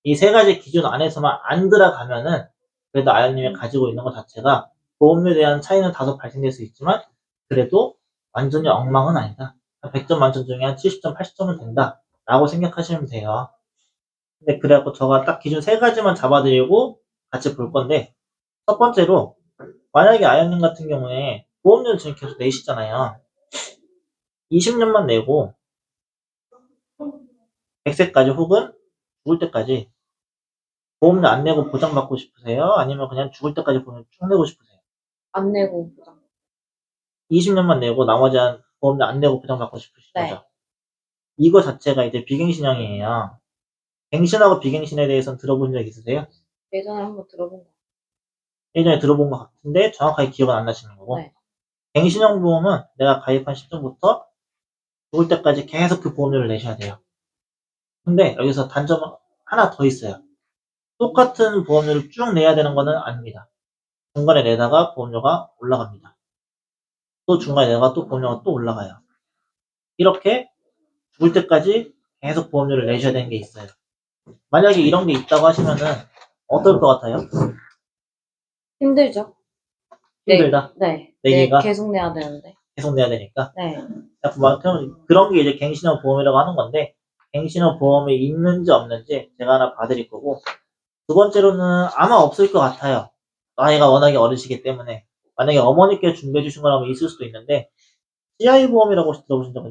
이 3가지 기준 안에서만 안 들어가면은 그래도 아연님이 가지고 있는 것 자체가 보험료에 대한 차이는 다소 발생될 수 있지만 그래도 완전히 엉망은 아니다. 100점 만점 중에 한 70점, 80점은 된다. 라고 생각하시면 돼요. 근데 그래갖고 제가 딱 기준 3가지만 잡아드리고 같이 볼 건데 첫 번째로 만약에 아연님 같은 경우에 보험료를 지금 계속 내시잖아요. 20년만 내고 100세까지 혹은 죽을 때까지 보험료 안 내고 보장받고 싶으세요? 아니면 그냥 죽을 때까지 보험료 쭉 내고 싶으세요? 안 내고 보장. 20년만 내고 나머지 한 보험료 안 내고 보장받고 싶으신 네. 거죠? 이거 자체가 이제 비갱신형이에요. 갱신하고 비갱신에 대해서는 들어본 적 있으세요? 예전에 한번 들어본 거. 예전에 들어본 것 같은데 정확하게 기억은 안 나시는 거고. 네. 갱신형 보험은 내가 가입한 시점부터 죽을 때까지 계속 그 보험료를 내셔야 돼요. 근데 여기서 단점 하나 더 있어요. 똑같은 보험료를 쭉 내야 되는 거는 아닙니다. 중간에 내다가 보험료가 올라갑니다. 또 중간에 내다가 또 보험료가 또 올라가요. 이렇게 죽을 때까지 계속 보험료를 내셔야 되는 게 있어요. 만약에 이런 게 있다고 하시면은 어떨 것 같아요? 힘들죠? 힘들다. 네. 내기가 계속 내야 되는데. 계속 내야 되니까. 네. 그런 게 이제 갱신형 보험이라고 하는 건데, 갱신형 보험이 있는지 없는지 제가 하나 봐드릴 거고, 두 번째로는 아마 없을 것 같아요. 나이가 워낙에 어리시기 때문에. 만약에 어머니께 준비해 주신 거라면 있을 수도 있는데, CI 보험이라고 혹시 들어보신 적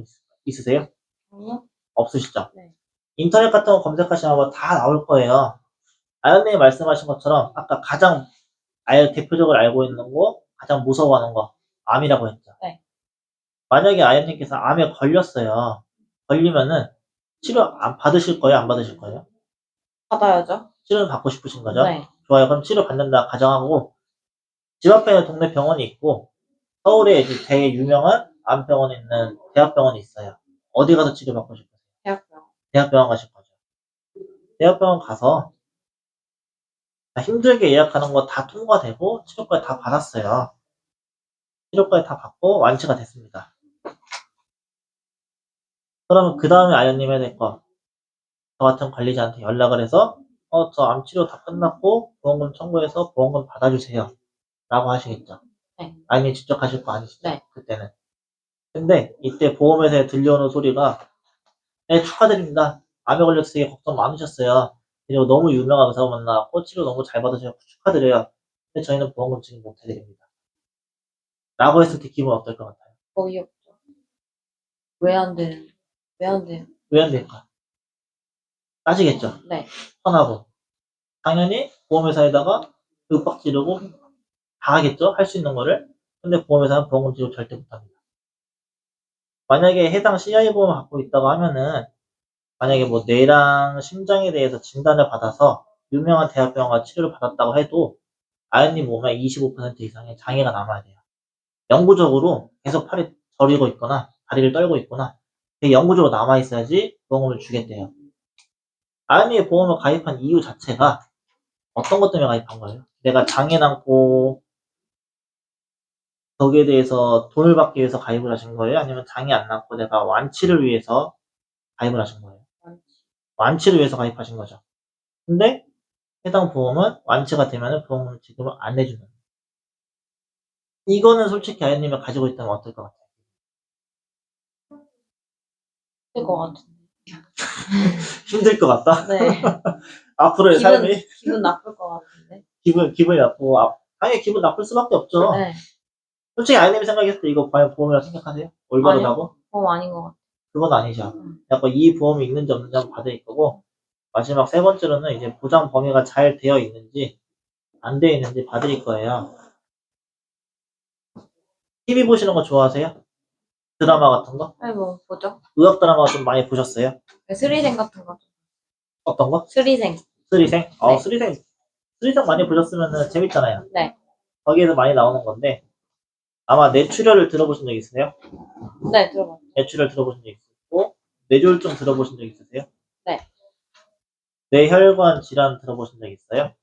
있으세요? 아니요? 없으시죠? 네. 인터넷 같은 거 검색하시면 아마 다 나올 거예요. 아연님이 말씀하신 것처럼 아까 가장 대표적으로 알고 있는 거, 가장 무서워하는 거, 암이라고 했죠. 네. 만약에 아연님께서 암에 걸렸어요. 걸리면은 치료 안 받으실 거예요? 안 받으실 거예요? 받아야죠? 치료는 받고 싶으신 거죠? 네. 좋아요. 그럼 치료 받는다 가정하고 집 앞에 동네 병원이 있고 서울에 이제 되게 유명한 암병원에 있는 대학병원이 있어요. 어디 가서 치료받고 싶으세요? 대학병. 대학병원 가실 거죠. 대학병원 가서 힘들게 예약하는 거 다 통과되고 치료까지 다 받았어요. 치료까지 다 받고 완치가 됐습니다. 그러면 그 다음에 아연님 해야 될 거, 저 같은 관리자한테 연락을 해서 저 암치료 다 끝났고 보험금 청구해서 보험금 받아주세요 라고 하시겠죠. 네. 아연님 직접 하실 거 아니시죠? 네. 그때는. 근데 이때 보험회사에 들려오는 소리가 네, 축하드립니다. 암에 걸려서 되게 걱정 많으셨어요. 그리고 너무 유명한 의사 만나고 치료 너무 잘 받으셔서 축하드려요. 근데 저희는 보험금 지금 못 해드립니다. 라고 했을 때 기분 어떨 것 같아요? 어이없죠. 왜 안 되는, 왜 안 돼요? 왜 안 될까? 따지겠죠. 네. 편하고. 당연히 보험회사에다가 윽박 지르고 다 하겠죠. 할 수 있는 거를. 근데 보험회사는 보험금 지급 절대 못합니다. 만약에 해당 CI 보험을 갖고 있다고 하면은 만약에 뭐 뇌랑 심장에 대해서 진단을 받아서 유명한 대학병원 가서 치료를 받았다고 해도 아연님 몸에 25% 이상의 장애가 남아야 돼요. 영구적으로 계속 팔이 저리고 있거나 다리를 떨고 있거나 되게 영구적으로 남아 있어야지 보험을 주겠대요. 아연님이 보험을 가입한 이유 자체가 어떤 것 때문에 가입한 거예요? 내가 장애 남고 거기에 대해서 돈을 받기 위해서 가입을 하신 거예요? 아니면 장애 안 남고 내가 완치를 위해서 가입을 하신 거예요? 완치를 위해서 가입하신 거죠. 근데 해당 보험은 완치가 되면 보험을 지급을 안 해주는 거예요. 이거는 솔직히 아연님이 가지고 있다면 어떨 것 같아요? 힘들 것 같은데. 힘들 것 같다? 네. 앞으로의 삶이 기분 나쁠 것 같은데. 기분이 나쁘고 당연히 기분 나쁠 수밖에 없죠. 네. 솔직히 아이님이 생각했을 때 이거 과연 보험이라고 생각하세요? 올바르다고? 보험 아닌 것 같아요. 그건 아니죠. 약간 이 보험이 있는지 없는지 한번 받을 거고 마지막 세 번째로는 이제 보장 범위가 잘 되어 있는지 안 되어 있는지 봐드릴 거예요. TV 보시는 거 좋아하세요? 드라마 같은 거? 네, 뭐, 보죠? 의학 드라마 좀 많이 보셨어요? 스리생 같은 거. 어떤 거? 스리생. 스리생? 네. 스리생 많이 보셨으면 재밌잖아요. 네. 거기에서 많이 나오는 건데 아마 뇌출혈을 들어보신 적 있으세요? 네, 들어봤죠. 뇌출혈 들어보신 적 있고 뇌졸중 들어보신 적 있으세요? 네. 뇌혈관 질환 들어보신 적 있어요?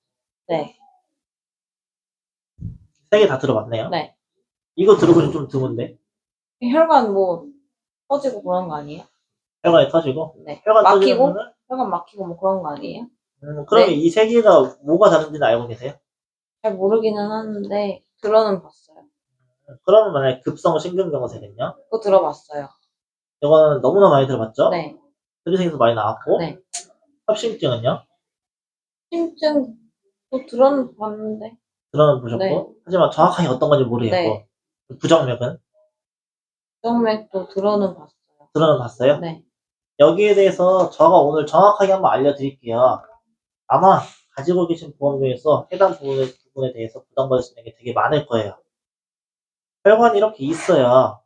네. 세 개 다 들어봤네요. 네. 이거 들어보신 좀 드문데 혈관 뭐, 터지고 그런 거 아니에요? 혈관이 터지고 네. 혈관 터지는 막히고? 거는 혈관 막히고 뭐 그런 거 아니에요? 그러면 네. 이 세 개가 뭐가 다른지는 알고 계세요? 잘 모르기는 하는데, 들어는 봤어요. 그러면 만약에 급성 심근경색은요? 그거 들어봤어요. 이거는 너무나 많이 들어봤죠? 네. 스리생에서 많이 나왔고 네. 협심증은요? 심증, 또 들어는 봤는데. 들어는 보셨고 네. 하지만 정확하게 어떤 건지 모르겠고 네. 부정맥은? 정맥도 들어는 봤어요. 들어는 봤어요? 네. 여기에 대해서 제가 오늘 정확하게 한번 알려드릴게요. 아마 가지고 계신 보험 중에서 해당 부분에 대해서 부담받을 수 있는 게 되게 많을 거예요. 혈관이 이렇게 있어요.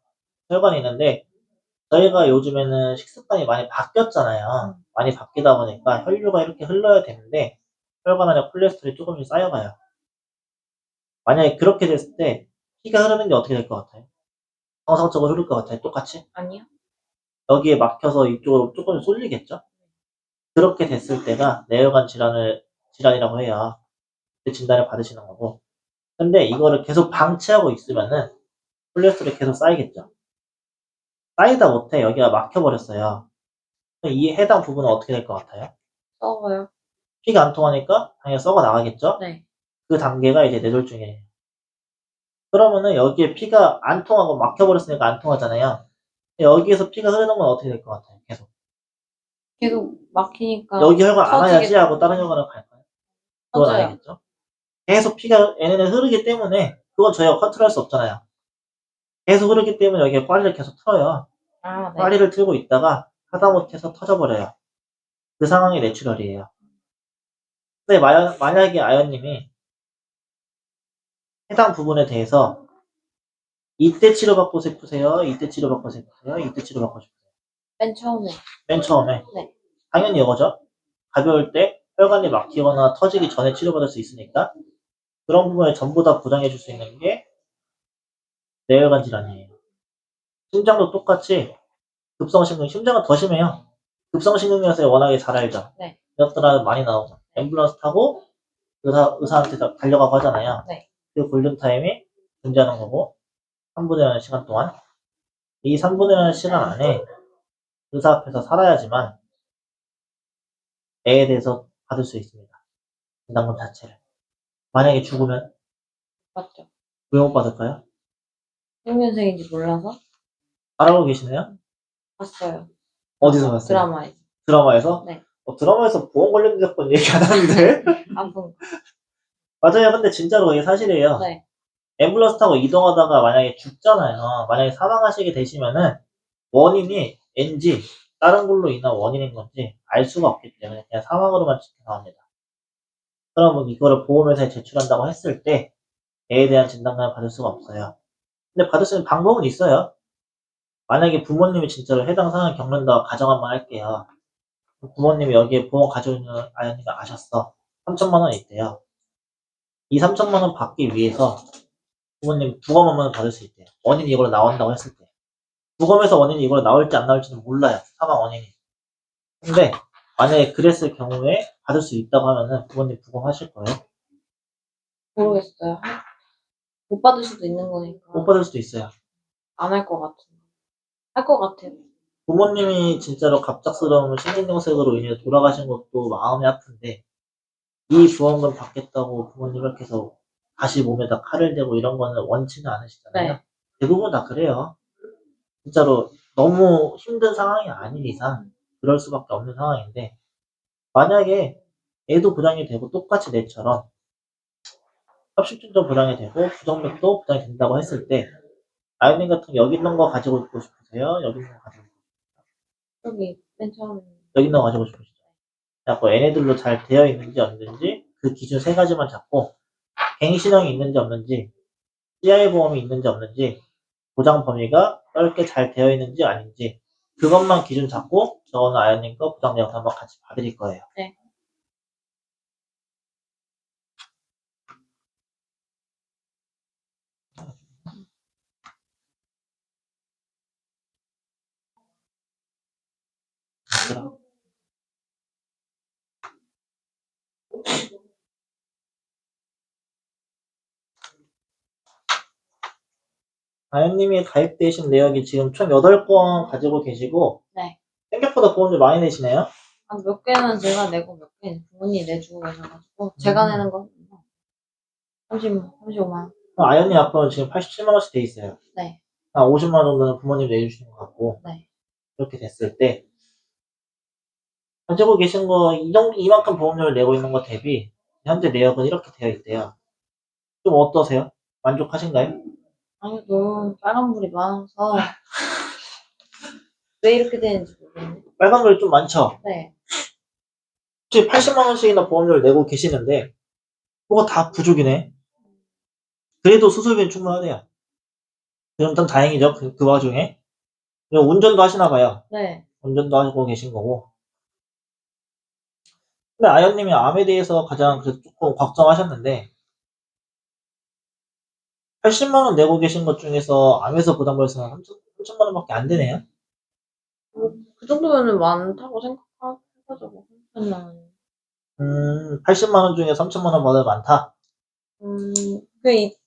혈관이 있는데 저희가 요즘에는 식습관이 많이 바뀌었잖아요. 많이 바뀌다 보니까 혈류가 이렇게 흘러야 되는데 혈관 안에 콜레스테롤이 조금씩 쌓여가요. 만약에 그렇게 됐을 때 피가 흐르는 게 어떻게 될 것 같아요? 정상적으로 흐를 것 같아요. 똑같이? 아니요? 여기에 막혀서 이쪽으로 조금 쏠리겠죠? 그렇게 됐을 때가 내혈관 질환이라고 해요. 그 진단을 받으시는 거고. 근데 이거를 계속 방치하고 있으면은 콜레스테롤이 계속 쌓이겠죠. 쌓이다 못해 여기가 막혀버렸어요. 이 해당 부분은 어떻게 될 것 같아요? 썩어요. 피가 안 통하니까 당연히 썩어 나가겠죠? 네. 그 단계가 이제 뇌졸중이에요. 그러면은 여기에 피가 안 통하고 막혀버렸으니까 안 통하잖아요. 여기에서 피가 흐르는 건 어떻게 될 것 같아요? 계속. 계속 막히니까 여기 혈관 안 와야지 터지겠죠. 하고 다른 혈관을 갈까요? 그건 터져요. 아니겠죠? 계속 피가 얘네는 흐르기 때문에 그건 저희가 컨트롤할 수 없잖아요. 계속 흐르기 때문에 여기에 파리를 계속 틀어요. 아, 네. 파리를 틀고 있다가 하다못해서 터져버려요. 그 상황이 뇌출혈이에요. 근데 만약에 아연님이 해당 부분에 대해서 이때 치료받고 싶으세요? 이때 치료받고 싶으세요? 이때 치료받고 싶으세요? 맨 처음에. 맨 처음에. 네. 당연히 이거죠. 가벼울 때 혈관이 막히거나 터지기 전에 치료받을 수 있으니까 그런 부분을 전부 다 보장해 줄 수 있는 게 뇌혈관 질환이에요. 심장도 똑같이 급성심근, 심장은 더 심해요. 급성심근경색 워낙에 잘 알죠. 네. 이것들은 많이 나오죠. 앰뷸런스 타고 의사한테 달려가고 하잖아요. 네. 그 골든타임이 존재하는 거고 3분의 1 시간 동안 이 3분의 1 시간 안에 의사 앞에서 살아야지만 애에 대해서 받을 수 있습니다. 진단금 자체를. 만약에 죽으면 맞죠. 왜 못 받을까요? 생년생인지 몰라서 알아보고 계시네요? 봤어요. 어디서 봤어요? 드라마에서. 드라마에서? 네. 드라마에서 보험 관련된 사건 얘기 안 하는데? 아픈 거. 맞아요. 근데 진짜로 그게 사실이에요. 네. 앰뷸런스 타고 이동하다가 만약에 죽잖아요. 만약에 사망하시게 되시면은 원인이 N지 다른 걸로 인한 원인인 건지 알 수가 없기 때문에 그냥 사망으로만 나옵니다. 그러면 이거를 보험회사에 제출한다고 했을 때 애에 대한 진단금을 받을 수가 없어요. 근데 받을 수 있는 방법은 있어요. 만약에 부모님이 진짜로 해당 상황을 겪는다고 가정 한번 할게요. 부모님이 여기에 보험 가지고 있는 아이가 아셨어. 3천만 원이 있대요. 이 3천만 원 받기 위해서 부모님 부검하면 받을 수 있대요. 원인이 이걸로 나온다고 했을 때. 부검에서 원인이 이걸로 나올지 안 나올지는 몰라요. 사망 원인이. 근데 만약에 그랬을 경우에 받을 수 있다고 하면은 부모님 부검하실 거예요? 모르겠어요. 못 받을 수도 있는 거니까. 못 받을 수도 있어요. 안 할 것 같은. 할 것 같아요. 부모님이 진짜로 갑작스러운 심근경색으로 인해 돌아가신 것도 마음이 아픈데 이 보험금 받겠다고 부모님 이렇게 해서 다시 몸에다 칼을 대고 이런 거는 원치는 않으시잖아요. 네. 대부분 다 그래요. 진짜로 너무 힘든 상황이 아닌 이상 그럴 수밖에 없는 상황인데 만약에 애도 보장이 되고 똑같이 내처럼 협식증도 보장이 되고 부정맥도 보장이 된다고 했을 때 아이님 같은 여기 있는 거 가지고 있고 싶으세요? 여기 있는 거 가지고 있고 여기 맨 처음에. 여기 있는 거 가지고 싶으시죠? 자꾸 얘네들로 잘 되어 있는지 없는지 그 기준 세 가지만 잡고 갱신형이 있는지 없는지 CI 보험이 있는지 없는지 보장 범위가 넓게 잘 되어 있는지 아닌지 그것만 기준 잡고 저는 아연님 거 보장 내역 한번 같이 봐드릴 거예요. 네. 그럼. 아연님이 가입되신 내역이 지금 총 8건 가지고 계시고 네. 생각보다 보험료 많이 내시네요. 한 몇 개는 제가 내고 몇 개는 부모님이 내주고 계셔가지고 제가 내는 건 35만 원. 아연님 앞으로는 지금 87만 원씩 돼 있어요. 네. 한 50만 원 정도는 부모님 내주시는 것 같고 네. 그렇게 됐을 때 가지고 계신 거 이만큼 보험료를 내고 있는 거 대비 현재 내역은 이렇게 되어 있대요. 좀 어떠세요? 만족하신가요? 아니 너무 빨간불이 많아서 왜 이렇게 되는지 모르겠네. 빨간불이 좀 많죠? 네. 혹시 80만 원씩이나 보험료를 내고 계시는데 뭐가 다 부족이네. 그래도 수술비는 충분하대요. 그럼 좀 다행이죠. 그 와중에. 그리고 운전도 하시나 봐요. 네. 운전도 하고 계신 거고. 근데 아연님이 암에 대해서 가장 그래도 조금 걱정하셨는데 80만 원 내고 계신 것 중에서 암에서 부담벌어서는 3천만 원밖에 안 되네요. 그 정도면은 많다고 생각해가지고, 3천만 원. 80만 원 중에 3천만 원 받아도 많다.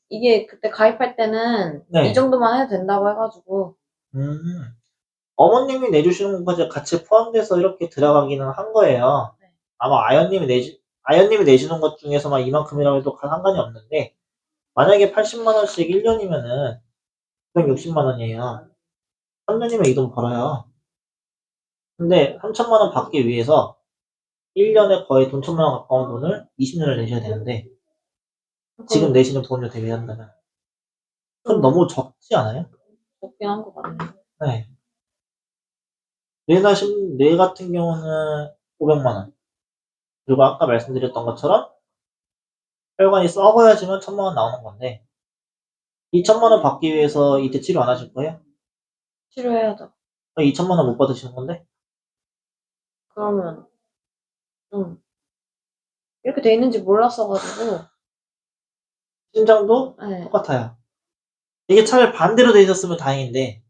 이게 그때 가입할 때는 이 네. 정도만 해도 된다고 해가지고, 음, 어머님이 내주시는 것까지 같이 포함돼서 이렇게 들어가기는 한 거예요. 네. 아마 아연님이 내주는 것 중에서만 이만큼이라고 해도 상관이 없는데, 만약에 80만 원씩 1년이면은 160만 원이에요. 3년이면 이 돈 벌어요. 근데 3천만 원 받기 위해서 1년에 거의 돈 1천만 원 가까운 돈을 20년을 내셔야 되는데, 지금 그럼 내시는 보험료 대비한다면. 그럼 좀 너무 적지 않아요? 적긴 한 것 같네요. 네. 뇌 같은 경우는 500만 원. 그리고 아까 말씀드렸던 것처럼 혈관이 썩어야지만 1천만 원 나오는 건데, 2천만 원 받기 위해서 이때 치료 안 하실 거예요? 치료해야죠. 2천만 원 못 받으시는 건데? 그러면 좀 이렇게 돼 있는지 몰랐어가지고, 심장도 네. 똑같아요. 이게 차라리 반대로 돼 있었으면 다행인데,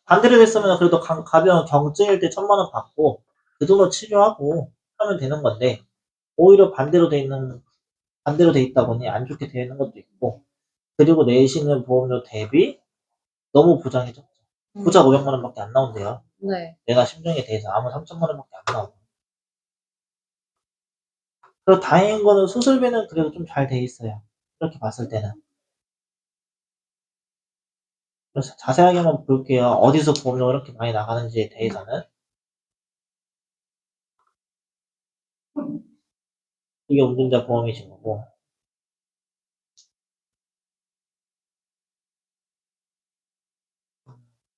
반대로 됐으면 그래도 가벼운 경증일 때 1천만 원 받고, 그 돈으로 치료하고 하면 되는 건데, 오히려 반대로 돼 있다 보니 안 좋게 되어 있는 것도 있고, 그리고 내시는 보험료 대비 너무 보장이 적죠. 고작 500만 원밖에 안 나온대요. 네. 내가 심정에 대해서 아무 3천만 원밖에 안 나오고. 그리고 다행인 거는 수술비는 그래도 좀 잘 돼 있어요. 이렇게 봤을 때는. 그래서 자세하게 한번 볼게요. 어디서 보험료가 이렇게 많이 나가는지에 대해서는. 이게 운전자 보험이신 거고.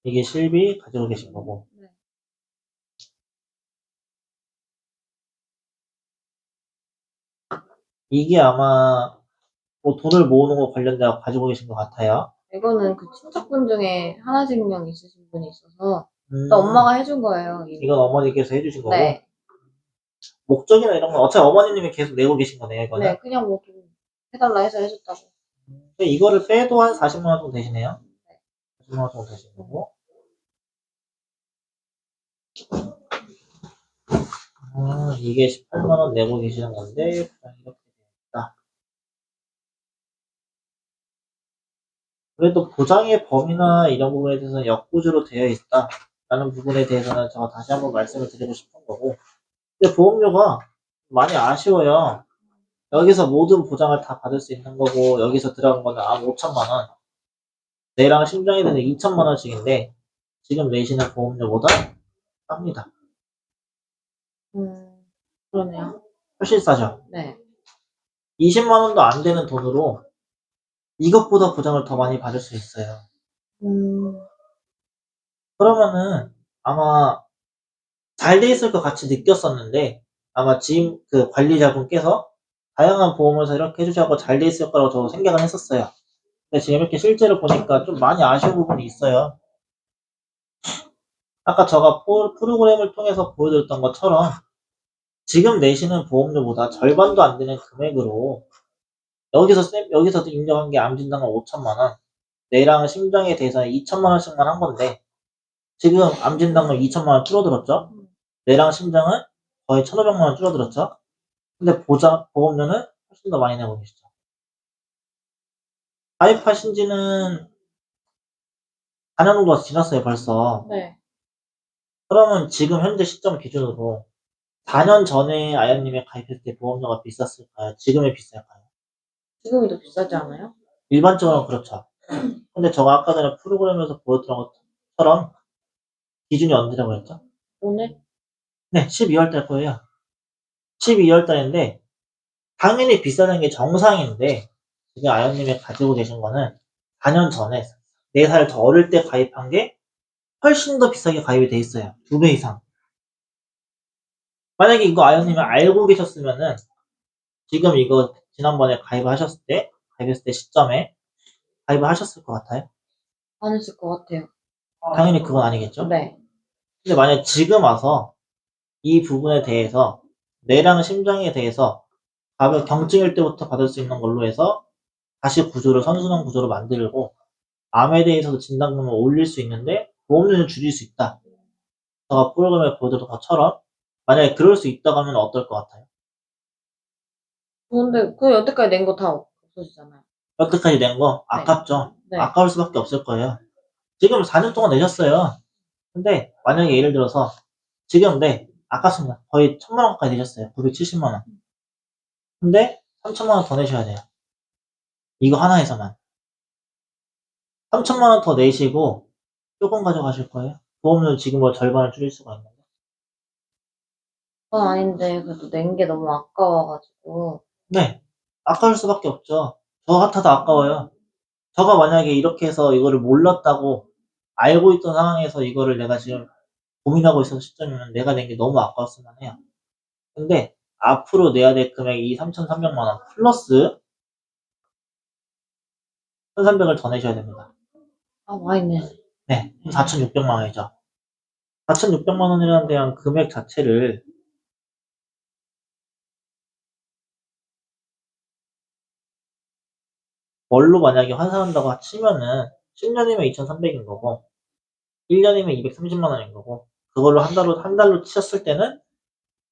이게 실비 가지고 계신 거고. 네. 이게 아마 뭐 돈을 모으는 거 관련돼 가지고 계신 것 같아요. 이거는 그 친척분 중에 하나생명 있으신 분이 있어서, 또 음, 엄마가 해준 거예요. 이건 어머니께서 해주신 거고. 네. 목적이나 이런 건 어차피 어머님이 계속 내고 계신 거네요, 이거는. 네, 그냥 뭐 좀 해달라 해서 해줬다고. 근데 이거를 빼도 한 40만 원 정도 되시네요. 40만 원 정도 되시는 거고. 이게 18만 원 내고 계시는 건데, 이렇게 되겠다. 그래도 보장의 범위나 이런 부분에 대해서는 역부주로 되어 있다. 라는 부분에 대해서는 제가 다시 한번 말씀을 드리고 싶은 거고. 근데 보험료가 많이 아쉬워요. 여기서 모든 보장을 다 받을 수 있는 거고, 여기서 들어간 거는 5천만 원. 뇌랑 심장에 드는 2천만 원씩인데, 지금 내시는 보험료보다 쌉니다. 그러네요. 훨씬 싸죠. 네. 20만 원도 안 되는 돈으로 이것보다 보장을 더 많이 받을 수 있어요. 음, 그러면은 아마 잘 돼 있을 것 같이 느꼈었는데 아마 지금 그 관리자분께서 다양한 보험회사 이렇게 해주셔서 잘 돼 있을 거라고 저도 생각을 했었어요. 근데 지금 이렇게 실제로 보니까 좀 많이 아쉬운 부분이 있어요. 아까 제가 프로그램을 통해서 보여드렸던 것처럼 지금 내시는 보험료보다 절반도 안 되는 금액으로 여기서도 인정한 게 암진단은 5천만 원, 뇌랑 심장에 대해서는 2천만 원씩만 한 건데 지금 암진단금 2천만 원 줄어들었죠? 뇌랑 심장은 거의 1,500만 원 줄어들었죠? 근데 보험료는 훨씬 더 많이 내고 계시죠. 가입하신 지는 4년 정도가 지났어요, 벌써. 네. 그러면 지금 현재 시점 기준으로 4년 전에 아연님이 가입했을 때 보험료가 비쌌을까요? 지금이 비쌀까요? 지금이 더 비싸지 않아요? 일반적으로 그렇죠. 근데 제가 아까 전에 프로그램에서 보여드린 것처럼 기준이 언제라고 했죠? 오늘? 네, 12월 달 거예요. 12월 달인데 당연히 비싸는 게 정상인데 지금 아연님이 가지고 계신 거는 4년 전에 4살 더 어릴 때 가입한 게 훨씬 더 비싸게 가입이 돼 있어요. 2배 이상. 만약에 이거 아연님이 알고 계셨으면은 지금 이거 지난번에 가입했을 때 시점에 가입을 하셨을 것 같아요? 안 했을 것 같아요. 당연히 그건 아니겠죠? 네. 근데 만약 지금 와서 이 부분에 대해서 뇌랑 심장에 대해서 가벼 경증일 때부터 받을 수 있는 걸로 해서 다시 구조를 선순환 구조로 만들고 암에 대해서도 진단금을 올릴 수 있는데 보험료는 줄일 수 있다. 제가 프로그램에 보여드린 것처럼 만약에 그럴 수 있다고 하면 어떨 것 같아요? 근데 그 여태까지 낸 거 다 없어지잖아요. 여태까지 낸 거 네. 아깝죠? 네. 아까울 수밖에 없을 거예요. 지금 4년 동안 내셨어요. 근데 만약에 예를 들어서 지금 네 아깝습니다. 거의 1000만 원까지 내셨어요. 970만 원. 근데 3000만 원 더 내셔야 돼요. 이거 하나에서만. 3000만 원 더 내시고 조금 가져가실 거예요. 보험료 지금 뭐 절반을 줄일 수가 있는데. 그건 아닌데 그래도 낸 게 너무 아까워가지고. 네. 아까울 수밖에 없죠. 저 같아도 아까워요. 저가 만약에 이렇게 해서 이거를 몰랐다고 알고 있던 상황에서 이거를 내가 지금 고민하고 있었던 시점이면 내가 낸 게 너무 아까웠을 만해요. 근데 앞으로 내야 될 금액이 3,300만 원 플러스 1,300을 더 내셔야 됩니다. 아, 많이 내. 네. 4,600만 원이죠. 4,600만 원이라는 대한 금액 자체를 뭘로 만약에 환산한다고 치면은 10년이면 2,300인 거고 1년이면 230만 원인 거고 그걸로 한 달로 치셨을 때는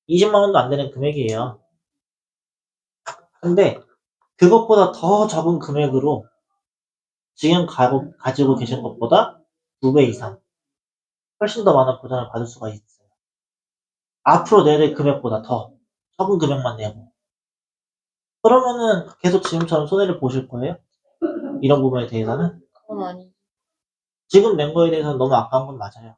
20만 원도 안 되는 금액이에요. 근데 그것보다 더 적은 금액으로 지금 가지고 계신 것보다 2배 이상 훨씬 더 많은 보장을 받을 수가 있어요. 앞으로 내야 될 금액보다 더 적은 금액만 내고 그러면은 계속 지금처럼 손해를 보실 거예요? 이런 부분에 대해서는 그건 아니. 지금 낸 거에 대해서는 너무 아까운 건 맞아요.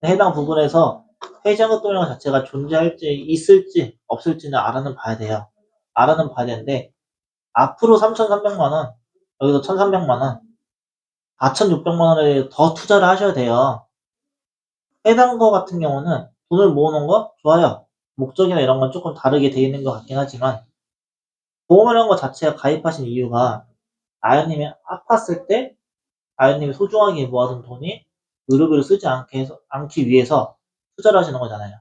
해당 부분에서 해지하급 동향 자체가 존재할지 있을지 없을지는 알아는 봐야 돼요. 알아는 봐야 되는데 앞으로 3,300만 원 여기서 1,300만 원 4,600만 원에 더 투자를 하셔야 돼요. 해당 거 같은 경우는 돈을 모으는 거 좋아요. 목적이나 이런 건 조금 다르게 돼 있는 것 같긴 하지만 보험이라는 거 자체가 가입하신 이유가 아연님이 아팠을 때 아연님이 소중하게 모아둔 돈이 의료비로 쓰지 않기 위해서 투자를 하시는 거잖아요.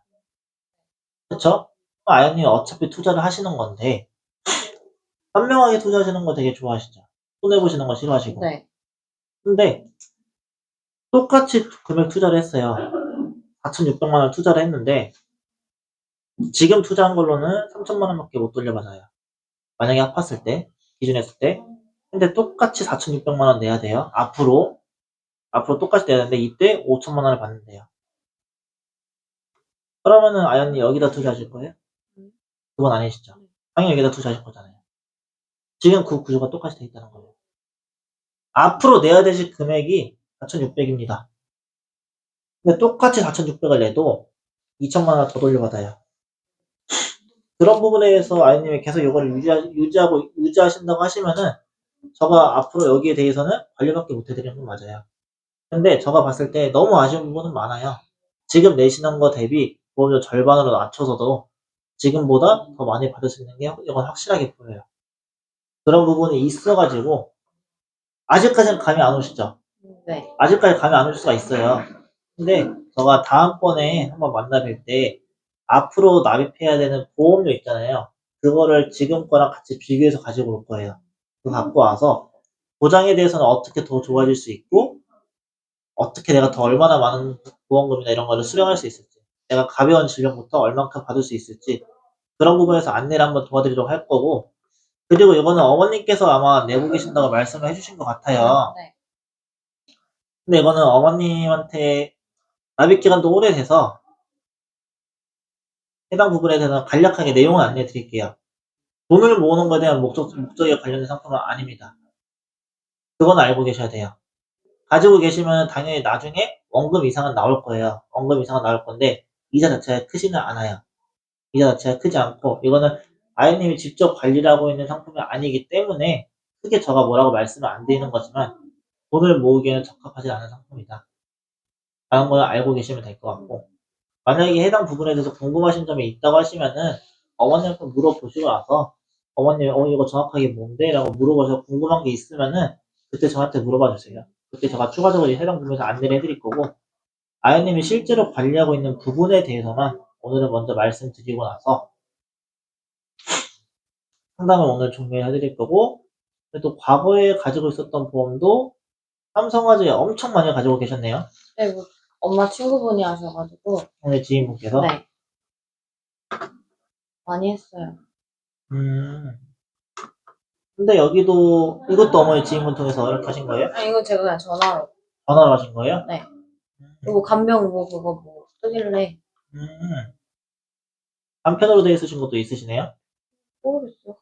그쵸? 아연님이 어차피 투자를 하시는 건데 현명하게 투자하시는 거 되게 좋아하시죠? 손해보시는 거 싫어하시고. 네. 근데 똑같이 금액 투자를 했어요. 4,600만 원 투자를 했는데 지금 투자한 걸로는 3천만 원밖에 못 돌려받아요. 만약에 아팠을 때, 기준했을 때. 근데 똑같이 4,600만 원 내야 돼요. 앞으로 똑같이 내야 되는데 이때 5천만 원을 받는데요. 그러면은 아연님 여기다 투자하실 거예요? 그건 아니시죠? 당연히 여기다 투자하실 거잖아요. 지금 그 구조가 똑같이 돼 있다는 거예요. 앞으로 내야 되실 금액이 4,600입니다. 근데 똑같이 4,600을 내도 2천만 원 더 돌려받아요. 그런 부분에 대해서 아이님이 계속 이거를 유지하신다고 하시면은, 저가 앞으로 여기에 대해서는 관리밖에 못 해드리는 건 맞아요. 근데 저가 봤을 때 너무 아쉬운 부분은 많아요. 지금 내시는 거 대비 보험료 절반으로 낮춰서도 지금보다 더 많이 받을 수 있는 게 이건 확실하게 보여요. 그런 부분이 있어가지고, 아직까지는 감이 안 오시죠? 네. 아직까지 감이 안 올 수가 있어요. 근데 저가 다음번에 한번 만나 뵐 때 앞으로 납입해야 되는 보험료 있잖아요. 그거를 지금 거랑 같이 비교해서 가지고 올 거예요. 그거 갖고 와서 보장에 대해서는 어떻게 더 좋아질 수 있고 어떻게 내가 더 얼마나 많은 보험금이나 이런 거를 수령할 수 있을지 내가 가벼운 질병부터 얼만큼 받을 수 있을지 그런 부분에서 안내를 한번 도와드리도록 할 거고 그리고 이거는 어머님께서 아마 내고 계신다고 말씀을 해주신 것 같아요. 네. 근데 이거는 어머님한테 납입 기간도 오래돼서 해당 부분에 대해서 간략하게 내용을 안내해 드릴게요. 돈을 모으는 것에 대한 목적에 관련된 상품은 아닙니다. 그건 알고 계셔야 돼요. 가지고 계시면 당연히 나중에 원금 이상은 나올 거예요. 원금 이상은 나올 건데 이자 자체가 크지는 않아요. 이자 자체가 크지 않고 이거는 아이님이 직접 관리를 하고 있는 상품이 아니기 때문에 크게 저가 뭐라고 말씀을 안 드리는 거지만 돈을 모으기에는 적합하지 않은 상품이다. 라는 걸 알고 계시면 될 것 같고 만약에 해당 부분에 대해서 궁금하신 점이 있다고 하시면은 어머님한테 물어보시고 나서 어머님 이거 정확하게 뭔데? 라고 물어보셔서 궁금한 게 있으면은 그때 저한테 물어봐 주세요. 그때 제가 추가적으로 해당 부분에서 안내를 해드릴 거고 아연님이 실제로 관리하고 있는 부분에 대해서만 오늘은 먼저 말씀드리고 나서 상담을 오늘 종료해드릴 거고 또 과거에 가지고 있었던 보험도 삼성화재 엄청 많이 가지고 계셨네요. 네, 뭐 엄마 친구분이 하셔가지고 오늘 지인분께서. 네, 많이 했어요. 근데 여기도 이것도 어머니 지인분 통해서 이렇게 하신 거예요? 아, 이거 제가 그냥 전화로. 전화로 하신 거예요? 네. 뭐 간병 뭐 그거 뭐 뜨길래 음. 한편으로 되어 있으신 것도 있으시네요? 모르겠어요.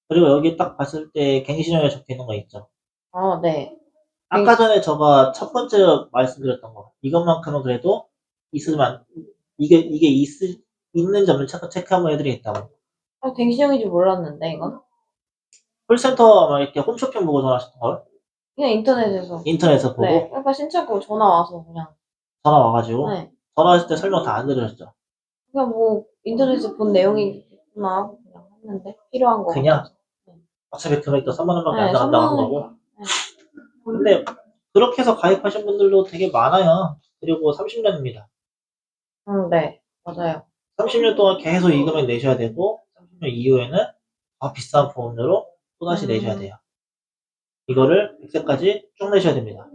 그리고 여기 딱 봤을 때 갱신형에 적혀 있는 거 있죠? 아, 네. 아까 전에 제가 첫 번째 말씀드렸던 거 이것만큼은 그래도 있으면 이게 있는 점을 체크 한번 해드리겠다고. 아, 갱신형인지 몰랐는데 이건 콜센터 막 이렇게 홈쇼핑 보고 전화하셨던 걸? 그냥 인터넷에서. 인터넷에서 보고 네. 그러니까 신청하고 전화 와서 그냥. 전화 와가지고 네. 전화했을 때 설명 다 안 들으셨죠? 그냥 뭐 인터넷에서 본 내용이구나 하고 그냥 했는데 필요한 거 그냥? 같아서. 네. 어차피 금액도 3만 원밖에 안 네, 나간다고 한 3만 거고. 원이니까. 네. 근데 그렇게 해서 가입하신 분들도 되게 많아요. 그리고 30년입니다. 네. 맞아요. 30년 동안 계속 이 금액 내셔야 되고 30년 이후에는 더 비싼 보험료로 또다시 내셔야 돼요. 이거를 100세까지 쭉 내셔야 됩니다.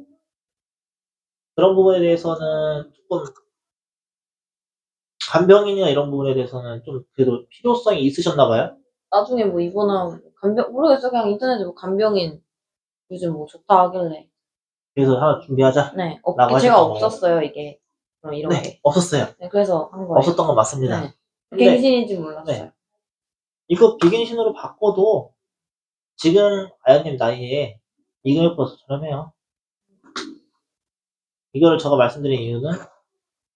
그런 부분에 대해서는 조금 간병인이나 이런 부분에 대해서는 좀 그래도 필요성이 있으셨나 봐요. 나중에 뭐 입원하고 간병 모르겠어. 그냥 인터넷에 뭐 간병인 요즘 뭐 좋다 하길래. 그래서 하나 준비하자. 네. 라고 제가 하셨던 거고. 없었어요 이게. 그럼 이런 네, 게. 없었어요. 네, 그래서 한 거예요. 없었던 건 맞습니다. 네. 근데 갱신인지 몰랐어요. 네. 이거 비갱신으로 바꿔도 지금 아연님 나이에 이 금액보다 저렴해요. 이거를 제가 말씀드린 이유는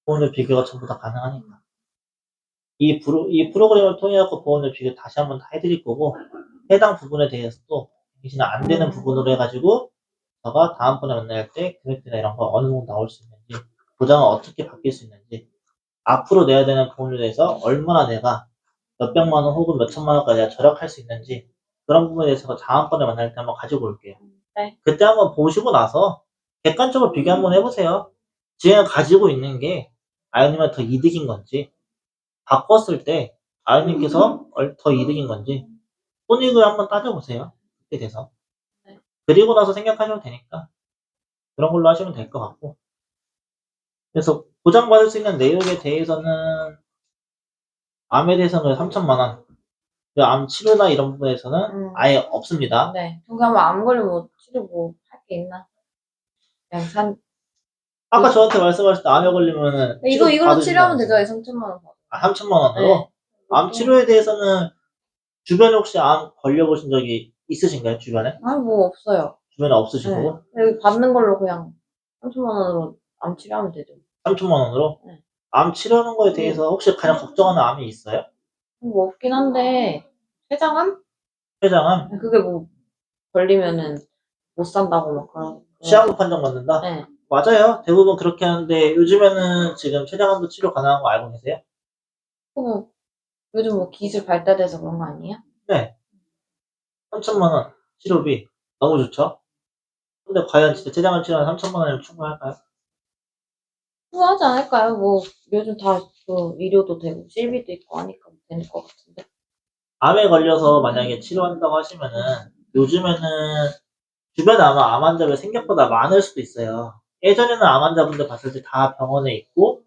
보험료 비교가 전부 다 가능하니까. 이 프로그램을 통해 갖고 보험료 비교 다시 한번 다 해드릴 거고 해당 부분에 대해서도 갱신이 안 되는 부분으로 해가지고 제가 다음번에 만날 때 금액대나 이런 거 어느 정도 나올 수 있는지 보장은 어떻게 바뀔 수 있는지 앞으로 내야 되는 보험료에 대해서 얼마나 내가 몇백만 원 혹은 몇천만 원까지 내가 절약할 수 있는지 그런 부분에 대해서 다음번에 만날 때 한번 가지고 올게요. 네. 그때 한번 보시고 나서 객관적으로 비교 한번 해보세요. 지금 가지고 있는 게 아연님한테 더 이득인 건지 바꿨을 때 아연님께서 더 이득인 건지 손익을 한번 따져보세요. 그때 돼서. 네. 그리고 나서 생각하셔도 되니까 그런 걸로 하시면 될 것 같고 그래서 보장받을 수 있는 내용에 대해서는 암에 대해서는 3천만 원 암 치료나 이런 부분에서는 아예 없습니다. 네. 그럼 암 걸리면 뭐 치료 뭐 할 게 있나? 그냥 아까 저한테 말씀하실 때 암에 걸리면은 이걸로 받으신다면서요. 치료하면 되죠. 3천만 원 받아. 3천만 원으로? 네. 암 치료에 대해서는 주변에 혹시 암 걸려보신 적이 있으신가요? 주변에? 아니 뭐 없어요. 주변에 없으시고? 네. 여기 받는 걸로 그냥 3천만 원으로 암 치료하면 되죠. 3천만 원으로? 네. 암 치료하는 거에 대해서 혹시 가장 걱정하는 암이 있어요? 뭐 없긴 한데 췌장암? 췌장암? 그게 뭐 걸리면은 못 산다고 막 그런. 시한부 판정받는다? 네. 맞아요. 대부분 그렇게 하는데 요즘에는 지금 췌장암도 치료 가능한 거 알고 계세요? 뭐 요즘 뭐 기술 발달돼서 그런 거 아니에요? 네. 3천만 원 치료비 너무 좋죠? 근데 과연 진짜 췌장암 치료는 3천만 원이면 충분할까요? 후하지 않을까요? 뭐 요즘 다 그 의료도 되고 실비도 있고 하니까 되는 것 같은데. 암에 걸려서 만약에 치료한다고 하시면은 요즘에는 주변에 아마 암 환자가 생각보다 많을 수도 있어요. 예전에는 암 환자분들 봤을 때 다 병원에 있고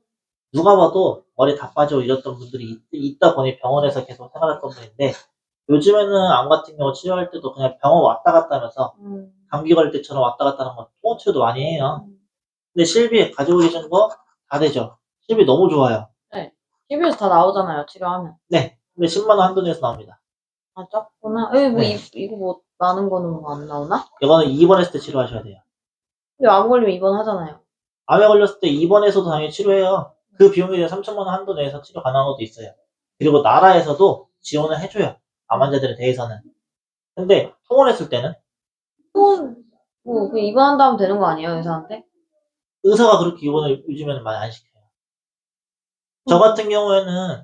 누가 봐도 머리 다 빠지고 이랬던 분들이 있다 보니 병원에서 계속 생활했던 분인데 요즘에는 암 같은 경우 치료할 때도 그냥 병원 왔다 갔다 하면서 감기 걸릴 때처럼 왔다 갔다 하는 거 통원 치료도 많이 해요. 근데 실비 가지고 계신 거 다 되죠. 실비 너무 좋아요. 네. TV에서 다 나오잖아요, 치료하면. 네. 근데 10만 원 한도 내에서 나옵니다. 아, 작구나. 에, 뭐, 네. 이거 뭐, 많은 거는 뭐 안 나오나? 이거는 입원했을 때 치료하셔야 돼요. 근데 암 걸리면 입원하잖아요. 암에 걸렸을 때 입원해서도 당연히 치료해요. 그 비용에 대해 3천만 원 한도 내에서 치료 가능한 것도 있어요. 그리고 나라에서도 지원을 해줘요. 암 환자들에 대해서는. 근데 통원했을 때는 또, 뭐, 그냥 입원한다면 되는 거 아니에요, 의사한테? 의사가 그렇게 입원을 요즘에는 많이 안 시켜요. 저 같은 경우에는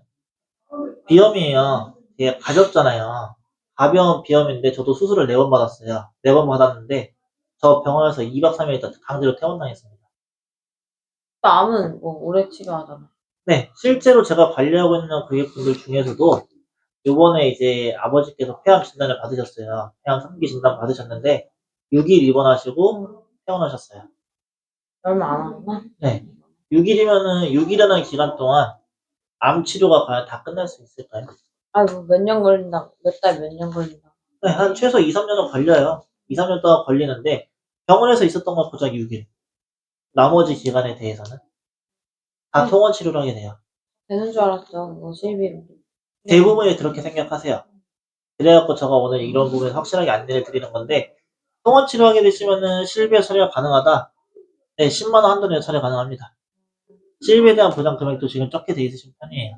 비염이에요. 되게 가볍잖아요. 가벼운 비염인데 저도 수술을 4번 받았어요. 4번 받았는데 저 병원에서 2박 3일 있다 강제로 퇴원당했습니다. 암은 뭐 오래 치료하잖아. 네, 실제로 제가 관리하고 있는 고객분들 중에서도 요번에 이제 아버지께서 폐암 진단을 받으셨어요. 폐암 3기 진단 받으셨는데 6일 입원하시고 퇴원하셨어요. 얼마 안 하구나. 네. 6일이면은 6일이라는 기간 동안 암 치료가 과연 다 끝날 수 있을까요? 아이고, 몇 년 걸린다. 몇 달 몇 년 걸린다. 네, 한 최소 2, 3년은 걸려요. 2, 3년 동안 걸리는데 병원에서 있었던 건 고작 6일. 나머지 기간에 대해서는 다 통원 치료를 하게 돼요. 되는 줄 알았죠. 뭐 실비로. 대부분이 그렇게 생각하세요. 그래갖고 제가 오늘 이런 부분에 확실하게 안내를 드리는 건데 통원 치료하게 되시면은 실비에 처리가 가능하다. 네, 10만 원 한도 내에 처리 가능합니다. 실비에 대한 보장 금액도 지금 적게 돼 있으신 편이에요.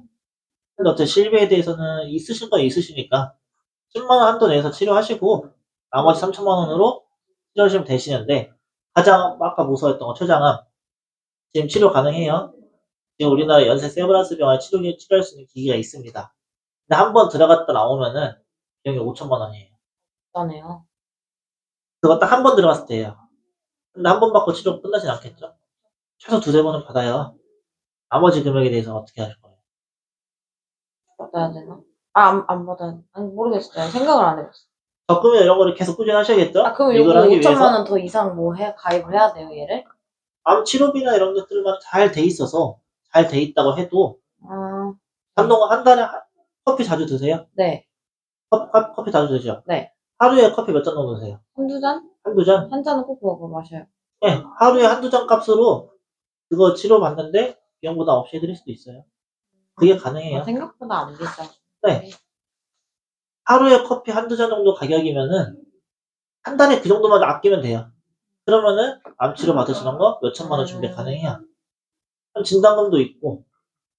근데 어차피 실비에 대해서는 있으신 건 있으시니까 10만 원 한도 내에서 치료하시고 나머지 3천만 원으로 치료하시면 되시는데 가장 아까 무서웠던 거 초장암 지금 치료 가능해요. 지금 우리나라 연세 세브란스 병원에 치료할 수 있는 기기가 있습니다. 근데 한 번 들어갔다 나오면은 비용이 5천만 원이에요. 비싸네요. 그거 딱 한 번 들어갔을 때예요. 근데 한 번 받고 치료 끝나진 않겠죠? 최소 두세 번은 받아요. 나머지 금액에 대해서 어떻게 하실 거예요? 받아야 되나? 아, 안 받아야 돼. 아니, 모르겠어요. 생각을 안 해봤어. 적금이나 이런 거를 계속 꾸준히 하셔야겠죠? 아, 그럼 이걸 요거 하기 5천만 위해서 원 더 이상 뭐 가입을 해야 돼요, 얘를? 암 치료비나 이런 것들만 잘 돼 있어서 잘 돼 있다고 해도 아, 한동안 한 달에 커피 자주 드세요? 네. 커피 자주 드시죠? 네. 하루에 커피 몇 잔 정도 드세요? 한두 잔? 한두 잔? 한 잔은 꼭 먹어 마셔요. 네, 하루에 한두 잔 값으로 그거 치료받는데 비용 부담 없이 해드릴 수도 있어요. 그게 가능해요. 생각보다 안 비싸. 네. 하루에 커피 한두 잔 정도 가격이면은 한 달에 그 정도만 아끼면 돼요. 그러면은 암 치료 받으시는 거 몇천만 원 준비 가능해요. 진단금도 있고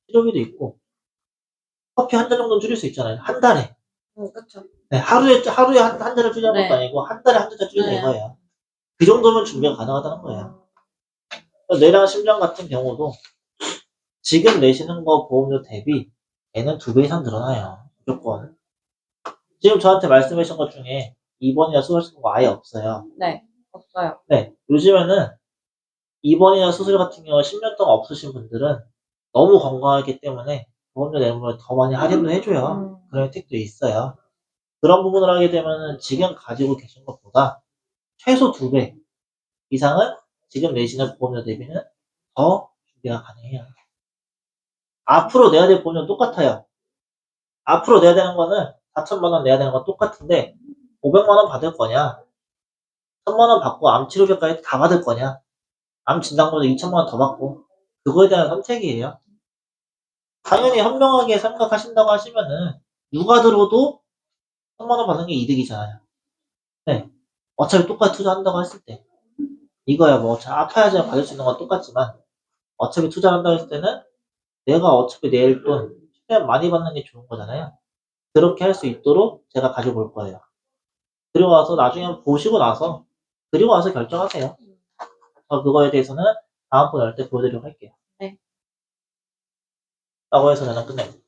치료비도 있고 커피 한 잔 정도는 줄일 수 있잖아요. 한 달에. 그쵸. 네, 하루에 한 잔을 줄이는 것도 네. 아니고 한 달에 한두 잔 줄이는 네. 이거예요. 그 정도면 준비가 가능하다는 거예요. 뇌랑 심장 같은 경우도 지금 내시는 거 보험료 대비 얘는 2배 이상 늘어나요. 무조건. 지금 저한테 말씀하신 것 중에 입원이나 수술하시는 거 아예 없어요. 네. 없어요. 네. 요즘에는 입원이나 수술 같은 경우 10년 동안 없으신 분들은 너무 건강하기 때문에 보험료 내는 걸 더 많이 할인도 해줘요. 그런 혜택도 있어요. 그런 부분을 하게 되면은 지금 가지고 계신 것보다 최소 2배 이상은 지금 내시는 보험료 대비는 더 준비가 가능해요. 앞으로 내야 될 보험료는 똑같아요. 앞으로 내야 되는 거는 4천만 원 내야 되는 건 똑같은데 500만 원 받을 거냐 1000만 원 받고 암 치료비까지 다 받을 거냐 암 진단보다 2천만 원 더 받고 그거에 대한 선택이에요. 당연히 현명하게 생각하신다고 하시면은 누가 들어도 1000만 원 받는 게 이득이잖아요. 네. 어차피 똑같이 투자한다고 했을 때 이거야 뭐 어차피 아파야지 받을 수 있는 건 똑같지만 어차피 투자를 한다고 했을 때는 내가 어차피 내일 돈 최대한 많이 받는 게 좋은 거잖아요. 그렇게 할 수 있도록 제가 가지고 올 거예요. 그리고 와서 나중에 보시고 나서 그리고 와서 결정하세요. 그거에 대해서는 다음번에 할 때 보여드리도록 할게요. 네. 라고 해서 저는 끝냅니다.